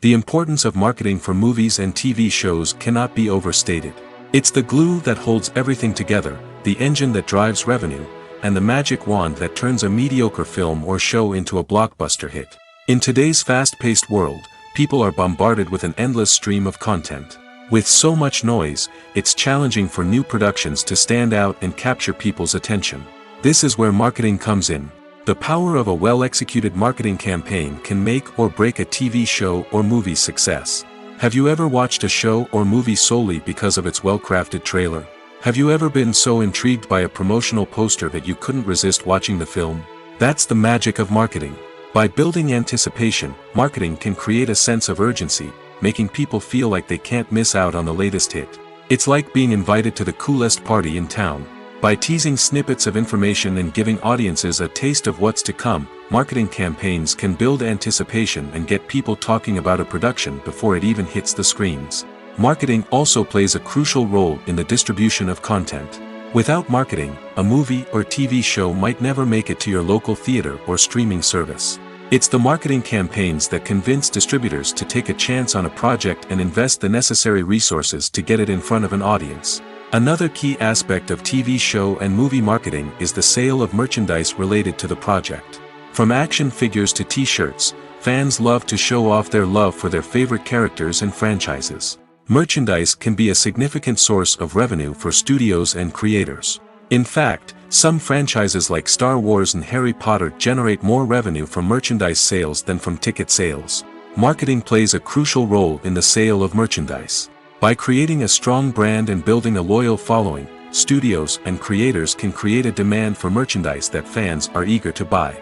The importance of marketing for movies and TV shows cannot be overstated. It's the glue that holds everything together, the engine that drives revenue, and the magic wand that turns a mediocre film or show into a blockbuster hit. In today's fast-paced world, people are bombarded with an endless stream of content. With so much noise, it's challenging for new productions to stand out and capture people's attention. This is where marketing comes in. The power of a well-executed marketing campaign can make or break a TV show or movie's success. Have you ever watched a show or movie solely because of its well-crafted trailer? Have you ever been so intrigued by a promotional poster that you couldn't resist watching the film? That's the magic of marketing. By building anticipation, marketing can create a sense of urgency, making people feel like they can't miss out on the latest hit. It's like being invited to the coolest party in town. By teasing snippets of information and giving audiences a taste of what's to come, marketing campaigns can build anticipation and get people talking about a production before it even hits the screens. Marketing also plays a crucial role in the distribution of content. Without marketing, a movie or TV show might never make it to your local theater or streaming service. It's the marketing campaigns that convince distributors to take a chance on a project and invest the necessary resources to get it in front of an audience. Another key aspect of TV show and movie marketing is the sale of merchandise related to the project. From action figures to t-shirts, fans love to show off their love for their favorite characters and franchises. Merchandise can be a significant source of revenue for studios and creators. In fact, some franchises like Star Wars and Harry Potter generate more revenue from merchandise sales than from ticket sales. Marketing plays a crucial role in the sale of merchandise. By creating a strong brand and building a loyal following, studios and creators can create a demand for merchandise that fans are eager to buy.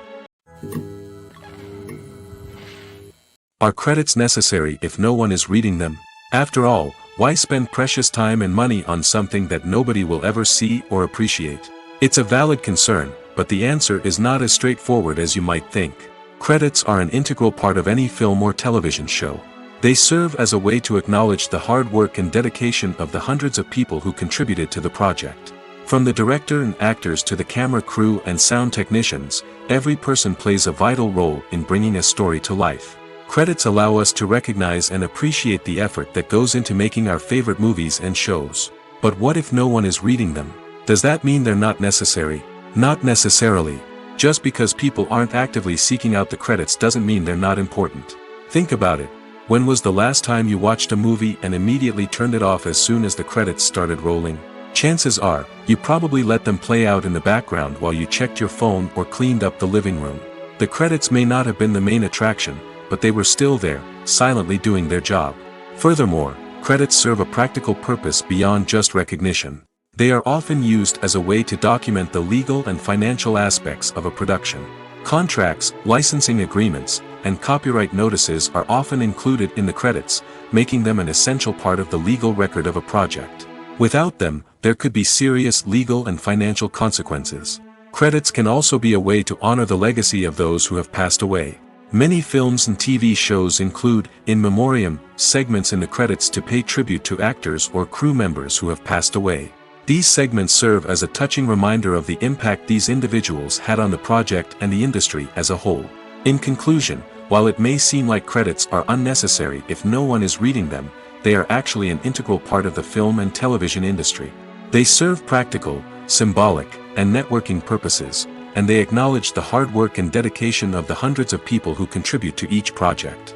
Are credits necessary if no one is reading them? After all, why spend precious time and money on something that nobody will ever see or appreciate? It's a valid concern, but the answer is not as straightforward as you might think. Credits are an integral part of any film or television show. They serve as a way to acknowledge the hard work and dedication of the hundreds of people who contributed to the project. From the director and actors to the camera crew and sound technicians, every person plays a vital role in bringing a story to life. Credits allow us to recognize and appreciate the effort that goes into making our favorite movies and shows. But what if no one is reading them? Does that mean they're not necessary? Not necessarily. Just because people aren't actively seeking out the credits doesn't mean they're not important. Think about it. When was the last time you watched a movie and immediately turned it off as soon as the credits started rolling? Chances are, you probably let them play out in the background while you checked your phone or cleaned up the living room. The credits may not have been the main attraction, but they were still there, silently doing their job. Furthermore, credits serve a practical purpose beyond just recognition. They are often used as a way to document the legal and financial aspects of a production. Contracts, licensing agreements, and copyright notices are often included in the credits, making them an essential part of the legal record of a project. Without them, there could be serious legal and financial consequences. Credits can also be a way to honor the legacy of those who have passed away. Many films and TV shows include, in memoriam, segments in the credits to pay tribute to actors or crew members who have passed away. These segments serve as a touching reminder of the impact these individuals had on the project and the industry as a whole. In conclusion, while it may seem like credits are unnecessary if no one is reading them, they are actually an integral part of the film and television industry. They serve practical, symbolic, and networking purposes, and they acknowledge the hard work and dedication of the hundreds of people who contribute to each project.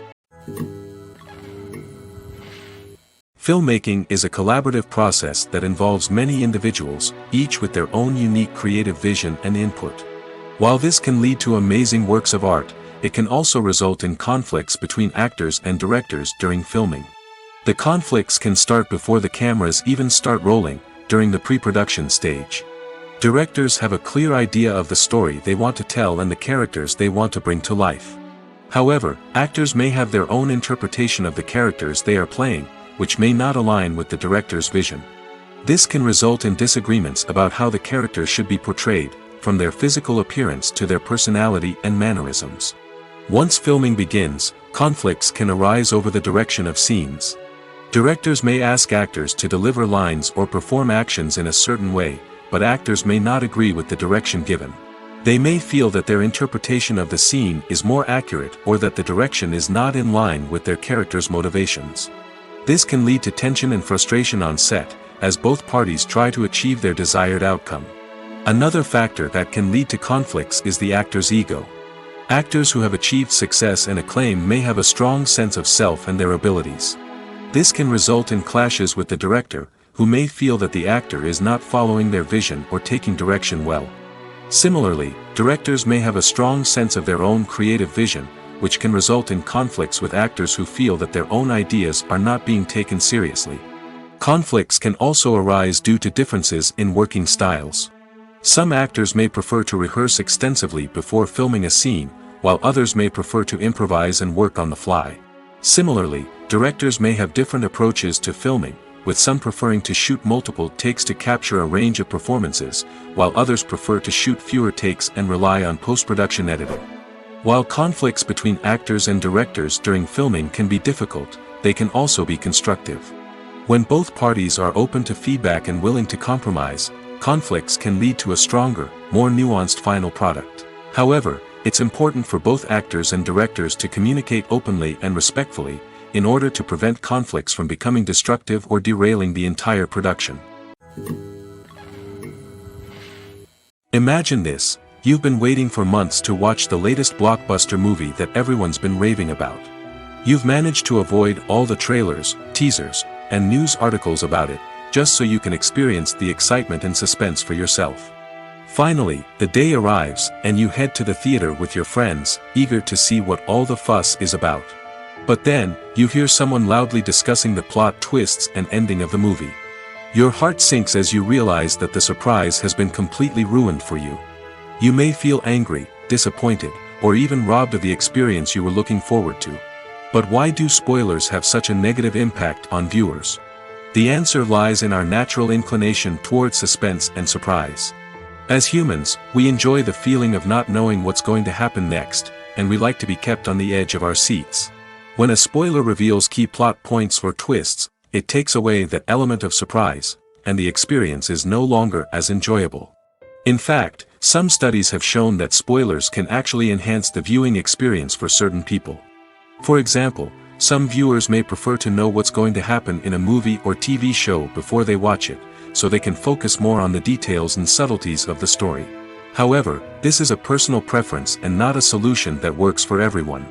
Filmmaking is a collaborative process that involves many individuals, each with their own unique creative vision and input. While this can lead to amazing works of art, it can also result in conflicts between actors and directors during filming. The conflicts can start before the cameras even start rolling, during the pre-production stage. Directors have a clear idea of the story they want to tell and the characters they want to bring to life. However, actors may have their own interpretation of the characters they are playing, which may not align with the director's vision. This can result in disagreements about how the characters should be portrayed, from their physical appearance to their personality and mannerisms. Once filming begins, conflicts can arise over the direction of scenes. Directors may ask actors to deliver lines or perform actions in a certain way, but actors may not agree with the direction given. They may feel that their interpretation of the scene is more accurate or that the direction is not in line with their character's motivations. This can lead to tension and frustration on set, as both parties try to achieve their desired outcome. Another factor that can lead to conflicts is the actor's ego. Actors who have achieved success and acclaim may have a strong sense of self and their abilities. This can result in clashes with the director, who may feel that the actor is not following their vision or taking direction well. Similarly, directors may have a strong sense of their own creative vision, which can result in conflicts with actors who feel that their own ideas are not being taken seriously. Conflicts can also arise due to differences in working styles. Some actors may prefer to rehearse extensively before filming a scene, while others may prefer to improvise and work on the fly. Similarly, directors may have different approaches to filming, with some preferring to shoot multiple takes to capture a range of performances, while others prefer to shoot fewer takes and rely on post-production editing. While conflicts between actors and directors during filming can be difficult, they can also be constructive. When both parties are open to feedback and willing to compromise, conflicts can lead to a stronger, more nuanced final product. However, it's important for both actors and directors to communicate openly and respectfully, in order to prevent conflicts from becoming destructive or derailing the entire production. Imagine this: you've been waiting for months to watch the latest blockbuster movie that everyone's been raving about. You've managed to avoid all the trailers, teasers, and news articles about it, just so you can experience the excitement and suspense for yourself. Finally, the day arrives, and you head to the theater with your friends, eager to see what all the fuss is about. But then, you hear someone loudly discussing the plot twists and ending of the movie. Your heart sinks as you realize that the surprise has been completely ruined for you. You may feel angry, disappointed, or even robbed of the experience you were looking forward to. But why do spoilers have such a negative impact on viewers? The answer lies in our natural inclination toward suspense and surprise. As humans, we enjoy the feeling of not knowing what's going to happen next, and we like to be kept on the edge of our seats. When a spoiler reveals key plot points or twists, it takes away that element of surprise, and the experience is no longer as enjoyable. In fact, some studies have shown that spoilers can actually enhance the viewing experience for certain people. For example, some viewers may prefer to know what's going to happen in a movie or TV show before they watch it, so they can focus more on the details and subtleties of the story. However, this is a personal preference and not a solution that works for everyone.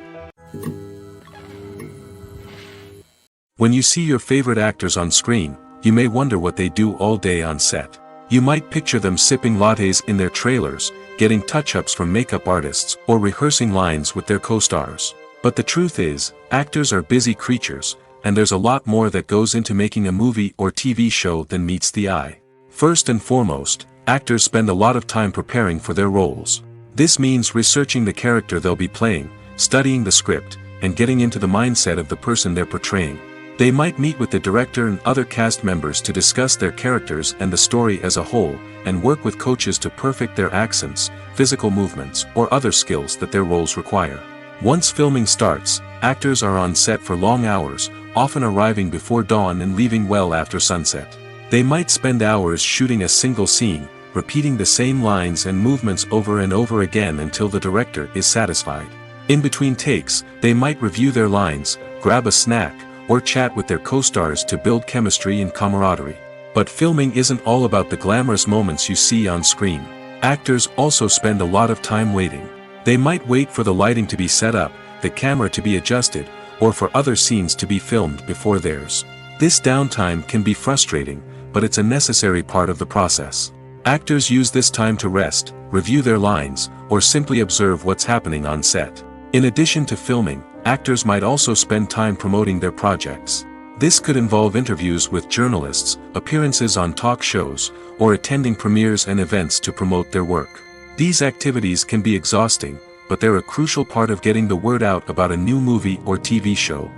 When you see your favorite actors on screen, you may wonder what they do all day on set. You might picture them sipping lattes in their trailers, getting touch-ups from makeup artists, or rehearsing lines with their co-stars. But the truth is, actors are busy creatures, and there's a lot more that goes into making a movie or TV show than meets the eye. First and foremost, actors spend a lot of time preparing for their roles. This means researching the character they'll be playing, studying the script, and getting into the mindset of the person they're portraying. They might meet with the director and other cast members to discuss their characters and the story as a whole, and work with coaches to perfect their accents, physical movements, or other skills that their roles require. Once filming starts, actors are on set for long hours, often arriving before dawn and leaving well after sunset. They might spend hours shooting a single scene, repeating the same lines and movements over and over again until the director is satisfied. In between takes, they might review their lines, grab a snack, or chat with their co-stars to build chemistry and camaraderie. But filming isn't all about the glamorous moments you see on screen. Actors also spend a lot of time waiting. They might wait for the lighting to be set up, the camera to be adjusted, or for other scenes to be filmed before theirs. This downtime can be frustrating, but it's a necessary part of the process. Actors use this time to rest, review their lines, or simply observe what's happening on set. In addition to filming, actors might also spend time promoting their projects. This could involve interviews with journalists, appearances on talk shows, or attending premieres and events to promote their work. These activities can be exhausting, but they're a crucial part of getting the word out about a new movie or TV show.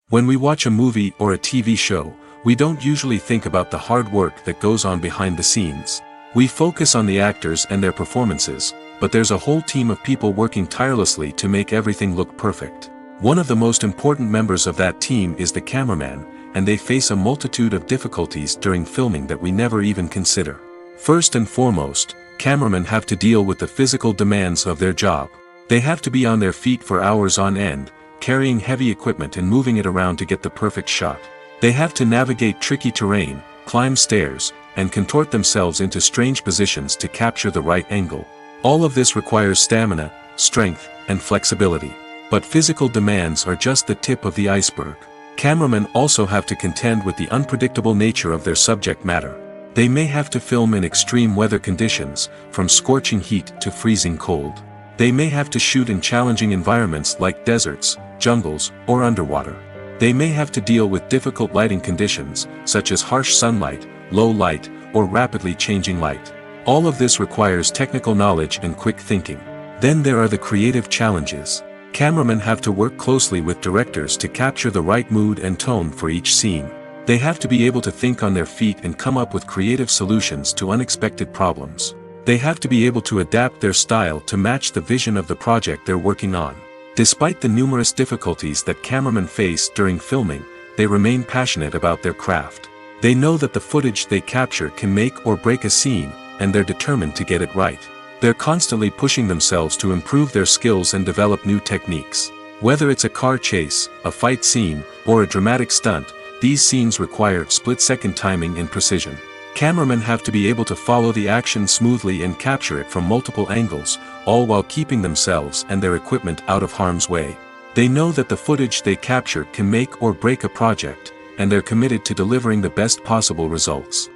When we watch a movie or a TV show, we don't usually think about the hard work that goes on behind the scenes. We focus on the actors and their performances, but there's a whole team of people working tirelessly to make everything look perfect. One of the most important members of that team is the cameraman, and they face a multitude of difficulties during filming that we never even consider. First and foremost, cameramen have to deal with the physical demands of their job. They have to be on their feet for hours on end, carrying heavy equipment and moving it around to get the perfect shot. They have to navigate tricky terrain, climb stairs, and contort themselves into strange positions to capture the right angle. All of this requires stamina, strength, and flexibility. But physical demands are just the tip of the iceberg. Cameramen also have to contend with the unpredictable nature of their subject matter. They may have to film in extreme weather conditions, from scorching heat to freezing cold. They may have to shoot in challenging environments like deserts, jungles, or underwater. They may have to deal with difficult lighting conditions, such as harsh sunlight, low light, or rapidly changing light. All of this requires technical knowledge and quick thinking. Then there are the creative challenges. Cameramen have to work closely with directors to capture the right mood and tone for each scene. They have to be able to think on their feet and come up with creative solutions to unexpected problems. They have to be able to adapt their style to match the vision of the project they're working on. Despite the numerous difficulties that cameramen face during filming, they remain passionate about their craft. They know that the footage they capture can make or break a scene, and they're determined to get it right. They're constantly pushing themselves to improve their skills and develop new techniques. Whether it's a car chase, a fight scene, or a dramatic stunt, these scenes require split-second timing and precision. Cameramen have to be able to follow the action smoothly and capture it from multiple angles, all while keeping themselves and their equipment out of harm's way. They know that the footage they capture can make or break a project, and they're committed to delivering the best possible results.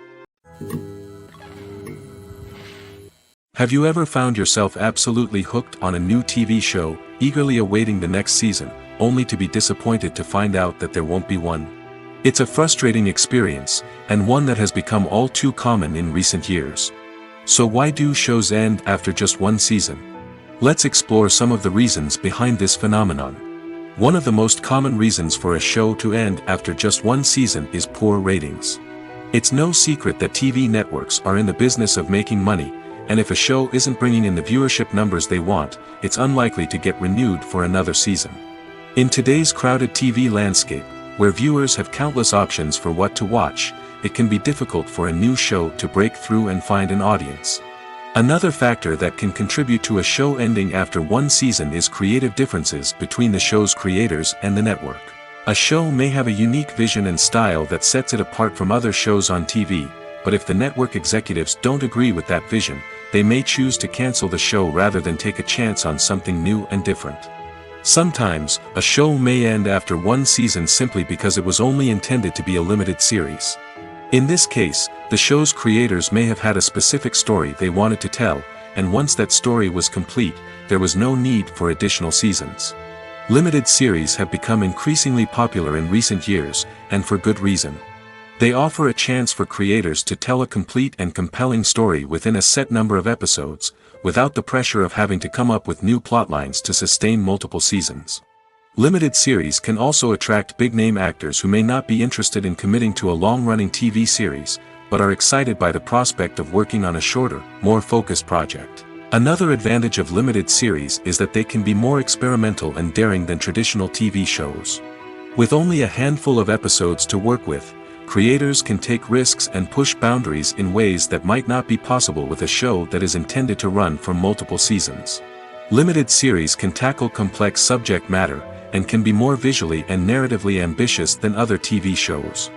Have you ever found yourself absolutely hooked on a new TV show, eagerly awaiting the next season, only to be disappointed to find out that there won't be one? It's a frustrating experience, and one that has become all too common in recent years. So why do shows end after just one season? Let's explore some of the reasons behind this phenomenon. One of the most common reasons for a show to end after just one season is poor ratings. It's no secret that TV networks are in the business of making money, and if a show isn't bringing in the viewership numbers they want, it's unlikely to get renewed for another season. In today's crowded TV landscape, where viewers have countless options for what to watch, it can be difficult for a new show to break through and find an audience. Another factor that can contribute to a show ending after one season is creative differences between the show's creators and the network. A show may have a unique vision and style that sets it apart from other shows on TV, but if the network executives don't agree with that vision, they may choose to cancel the show rather than take a chance on something new and different. Sometimes, a show may end after one season simply because it was only intended to be a limited series. In this case, the show's creators may have had a specific story they wanted to tell, and once that story was complete, there was no need for additional seasons. Limited series have become increasingly popular in recent years, and for good reason. They offer a chance for creators to tell a complete and compelling story within a set number of episodes, without the pressure of having to come up with new plotlines to sustain multiple seasons. Limited series can also attract big-name actors who may not be interested in committing to a long-running TV series, but are excited by the prospect of working on a shorter, more focused project. Another advantage of limited series is that they can be more experimental and daring than traditional TV shows. With only a handful of episodes to work with, creators can take risks and push boundaries in ways that might not be possible with a show that is intended to run for multiple seasons. Limited series can tackle complex subject matter, and can be more visually and narratively ambitious than other TV shows.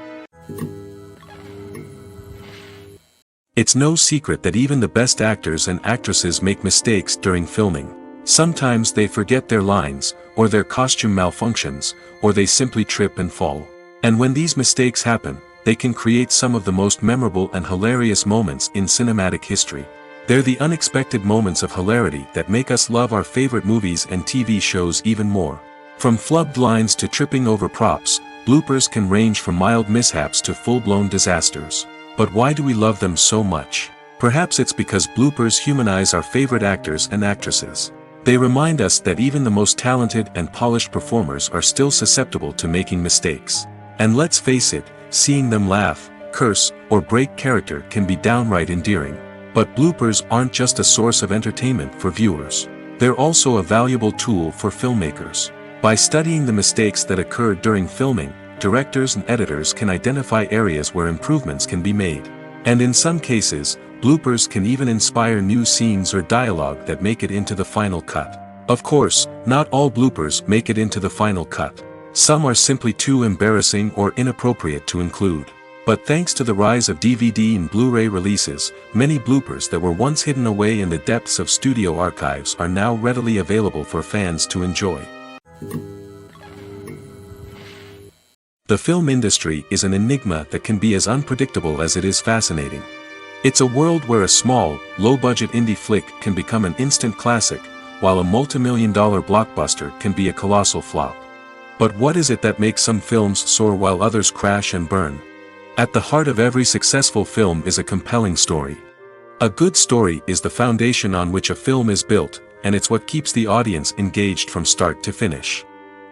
It's no secret that even the best actors and actresses make mistakes during filming. Sometimes they forget their lines, or their costume malfunctions, or they simply trip and fall. And when these mistakes happen, they can create some of the most memorable and hilarious moments in cinematic history. They're the unexpected moments of hilarity that make us love our favorite movies and TV shows even more. From flubbed lines to tripping over props, bloopers can range from mild mishaps to full-blown disasters. But why do we love them so much? Perhaps it's because bloopers humanize our favorite actors and actresses. They remind us that even the most talented and polished performers are still susceptible to making mistakes. And let's face it, seeing them laugh, curse, or break character can be downright endearing. But bloopers aren't just a source of entertainment for viewers. They're also a valuable tool for filmmakers. By studying the mistakes that occurred during filming, directors and editors can identify areas where improvements can be made. And in some cases, bloopers can even inspire new scenes or dialogue that make it into the final cut. Of course, not all bloopers make it into the final cut. Some are simply too embarrassing or inappropriate to include. But thanks to the rise of DVD and Blu-ray releases, many bloopers that were once hidden away in the depths of studio archives are now readily available for fans to enjoy. The film industry is an enigma that can be as unpredictable as it is fascinating. It's a world where a small, low-budget indie flick can become an instant classic, while a multi-million-dollar blockbuster can be a colossal flop. But what is it that makes some films soar while others crash and burn? At the heart of every successful film is a compelling story. A good story is the foundation on which a film is built, and it's what keeps the audience engaged from start to finish.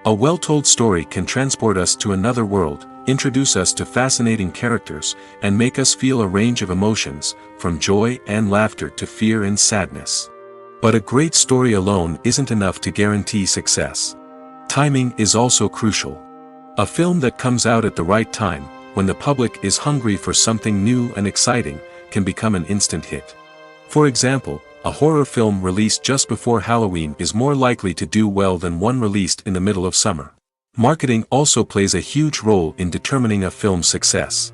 A well-told story can transport us to another world, introduce us to fascinating characters, and make us feel a range of emotions, from joy and laughter to fear and sadness. But a great story alone isn't enough to guarantee success. Timing is also crucial. A film that comes out at the right time, when the public is hungry for something new and exciting, can become an instant hit. For example, a horror film released just before Halloween is more likely to do well than one released in the middle of summer. Marketing also plays a huge role in determining a film's success.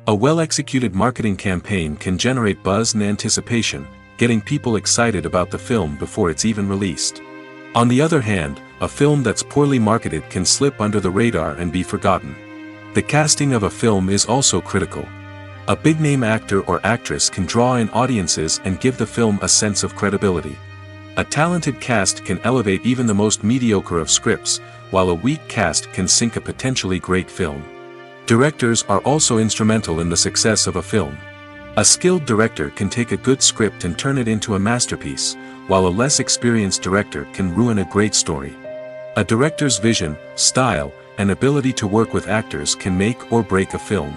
A well-executed marketing campaign can generate buzz and anticipation, getting people excited about the film before it's even released. On the other hand, a film that's poorly marketed can slip under the radar and be forgotten. The casting of a film is also critical. A big-name actor or actress can draw in audiences and give the film a sense of credibility. A talented cast can elevate even the most mediocre of scripts, while a weak cast can sink a potentially great film. Directors are also instrumental in the success of a film. A skilled director can take a good script and turn it into a masterpiece, while a less experienced director can ruin a great story. A director's vision, style, and ability to work with actors can make or break a film.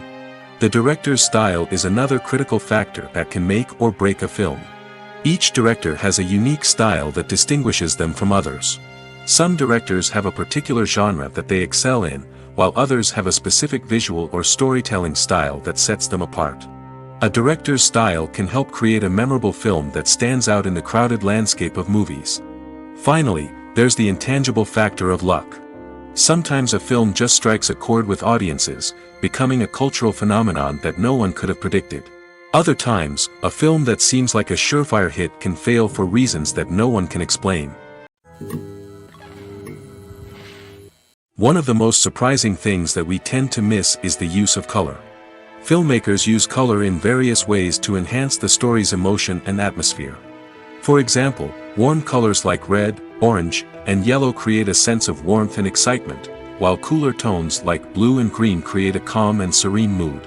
The director's style is another critical factor that can make or break a film. Each director has a unique style that distinguishes them from others. Some directors have a particular genre that they excel in, while others have a specific visual or storytelling style that sets them apart. A director's style can help create a memorable film that stands out in the crowded landscape of movies. Finally, there's the intangible factor of luck. Sometimes a film just strikes a chord with audiences, becoming a cultural phenomenon that no one could have predicted. Other times, a film that seems like a surefire hit can fail for reasons that no one can explain. One of the most surprising things that we tend to miss is the use of color. Filmmakers use color in various ways to enhance the story's emotion and atmosphere. For example, warm colors like red, orange, and yellow create a sense of warmth and excitement, while cooler tones like blue and green create a calm and serene mood.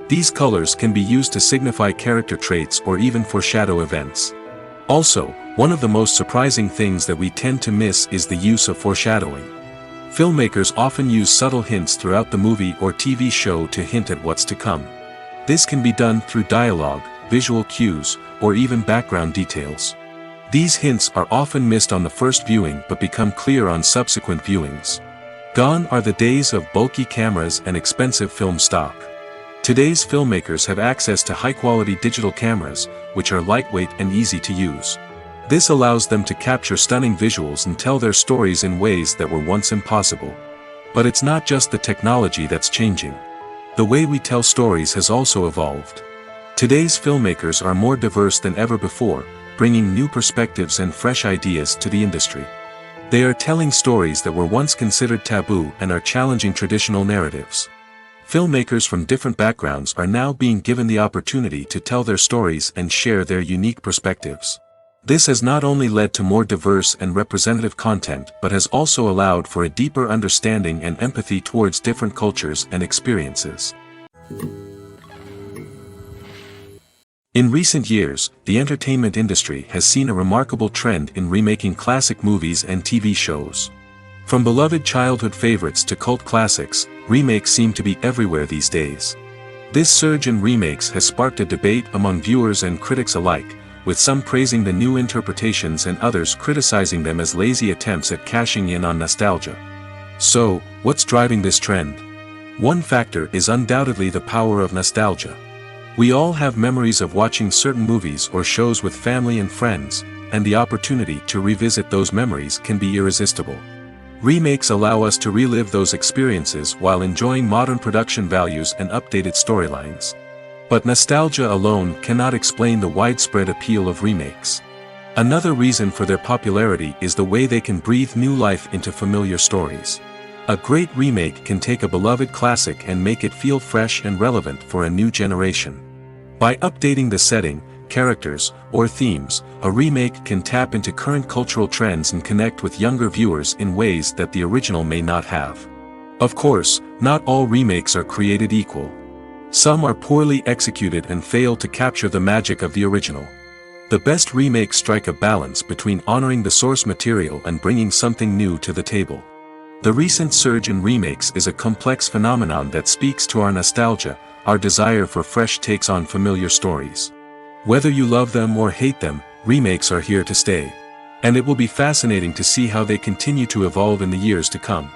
These colors can be used to signify character traits or even foreshadow events. Also, one of the most surprising things that we tend to miss is the use of foreshadowing. Filmmakers often use subtle hints throughout the movie or TV show to hint at what's to come. This can be done through dialogue, visual cues, or even background details. These hints are often missed on the first viewing but become clear on subsequent viewings. Gone are the days of bulky cameras and expensive film stock. Today's filmmakers have access to high-quality digital cameras, which are lightweight and easy to use. This allows them to capture stunning visuals and tell their stories in ways that were once impossible. But it's not just the technology that's changing. The way we tell stories has also evolved. Today's filmmakers are more diverse than ever before, bringing new perspectives and fresh ideas to the industry. They are telling stories that were once considered taboo and are challenging traditional narratives. Filmmakers from different backgrounds are now being given the opportunity to tell their stories and share their unique perspectives. This has not only led to more diverse and representative content but has also allowed for a deeper understanding and empathy towards different cultures and experiences. In recent years, the entertainment industry has seen a remarkable trend in remaking classic movies and TV shows. From beloved childhood favorites to cult classics, remakes seem to be everywhere these days. This surge in remakes has sparked a debate among viewers and critics alike, with some praising the new interpretations and others criticizing them as lazy attempts at cashing in on nostalgia. So, what's driving this trend? One factor is undoubtedly the power of nostalgia. We all have memories of watching certain movies or shows with family and friends, and the opportunity to revisit those memories can be irresistible. Remakes allow us to relive those experiences while enjoying modern production values and updated storylines. But nostalgia alone cannot explain the widespread appeal of remakes. Another reason for their popularity is the way they can breathe new life into familiar stories. A great remake can take a beloved classic and make it feel fresh and relevant for a new generation. By updating the setting, characters, or themes, a remake can tap into current cultural trends and connect with younger viewers in ways that the original may not have. Of course, not all remakes are created equal. Some are poorly executed and fail to capture the magic of the original. The best remakes strike a balance between honoring the source material and bringing something new to the table. The recent surge in remakes is a complex phenomenon that speaks to our nostalgia, our desire for fresh takes on familiar stories. Whether you love them or hate them, remakes are here to stay. And it will be fascinating to see how they continue to evolve in the years to come.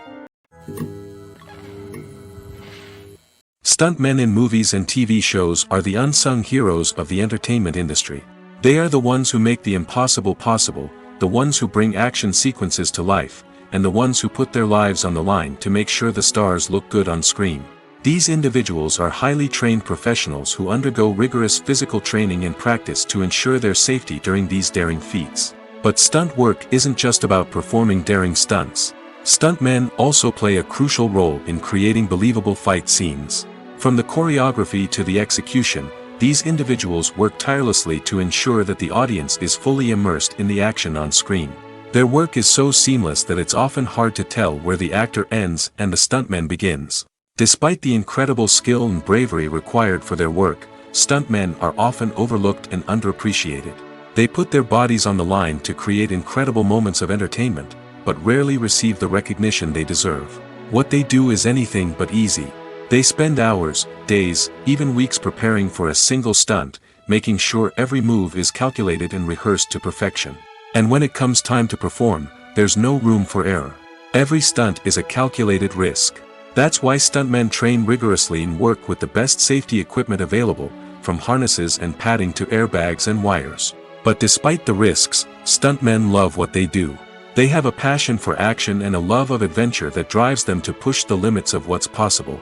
Stuntmen in movies and TV shows are the unsung heroes of the entertainment industry. They are the ones who make the impossible possible, the ones who bring action sequences to life, and the ones who put their lives on the line to make sure the stars look good on screen. These individuals are highly trained professionals who undergo rigorous physical training and practice to ensure their safety during these daring feats. But stunt work isn't just about performing daring stunts. Stuntmen also play a crucial role in creating believable fight scenes. From the choreography to the execution, these individuals work tirelessly to ensure that the audience is fully immersed in the action on screen. Their work is so seamless that it's often hard to tell where the actor ends and the stuntman begins. Despite the incredible skill and bravery required for their work, stuntmen are often overlooked and underappreciated. They put their bodies on the line to create incredible moments of entertainment, but rarely receive the recognition they deserve. What they do is anything but easy. They spend hours, days, even weeks preparing for a single stunt, making sure every move is calculated and rehearsed to perfection. And when it comes time to perform, there's no room for error. Every stunt is a calculated risk. That's why stuntmen train rigorously and work with the best safety equipment available, from harnesses and padding to airbags and wires. But despite the risks, stuntmen love what they do. They have a passion for action and a love of adventure that drives them to push the limits of what's possible.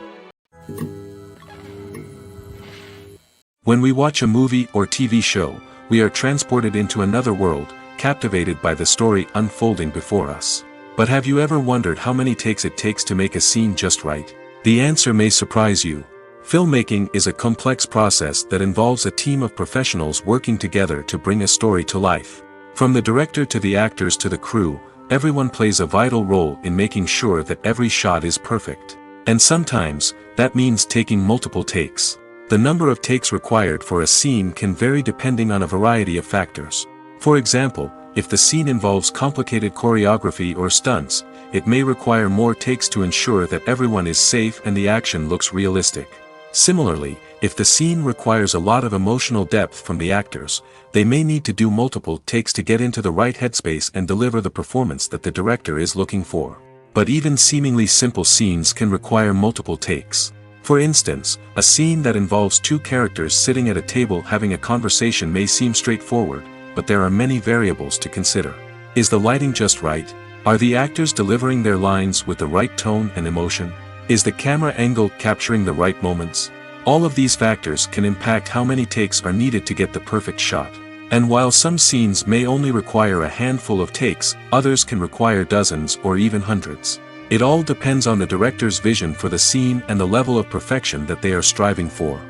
When we watch a movie or TV show, we are transported into another world, captivated by the story unfolding before us. But have you ever wondered how many takes it takes to make a scene just right? The answer may surprise you. Filmmaking is a complex process that involves a team of professionals working together to bring a story to life. From the director to the actors to the crew, everyone plays a vital role in making sure that every shot is perfect. And sometimes, that means taking multiple takes. The number of takes required for a scene can vary depending on a variety of factors. For example, if the scene involves complicated choreography or stunts, it may require more takes to ensure that everyone is safe and the action looks realistic. Similarly, if the scene requires a lot of emotional depth from the actors, they may need to do multiple takes to get into the right headspace and deliver the performance that the director is looking for. But even seemingly simple scenes can require multiple takes. For instance, a scene that involves two characters sitting at a table having a conversation may seem straightforward, but there are many variables to consider. Is the lighting just right? Are the actors delivering their lines with the right tone and emotion? Is the camera angle capturing the right moments? All of these factors can impact how many takes are needed to get the perfect shot. And while some scenes may only require a handful of takes, others can require dozens or even hundreds. It all depends on the director's vision for the scene and the level of perfection that they are striving for.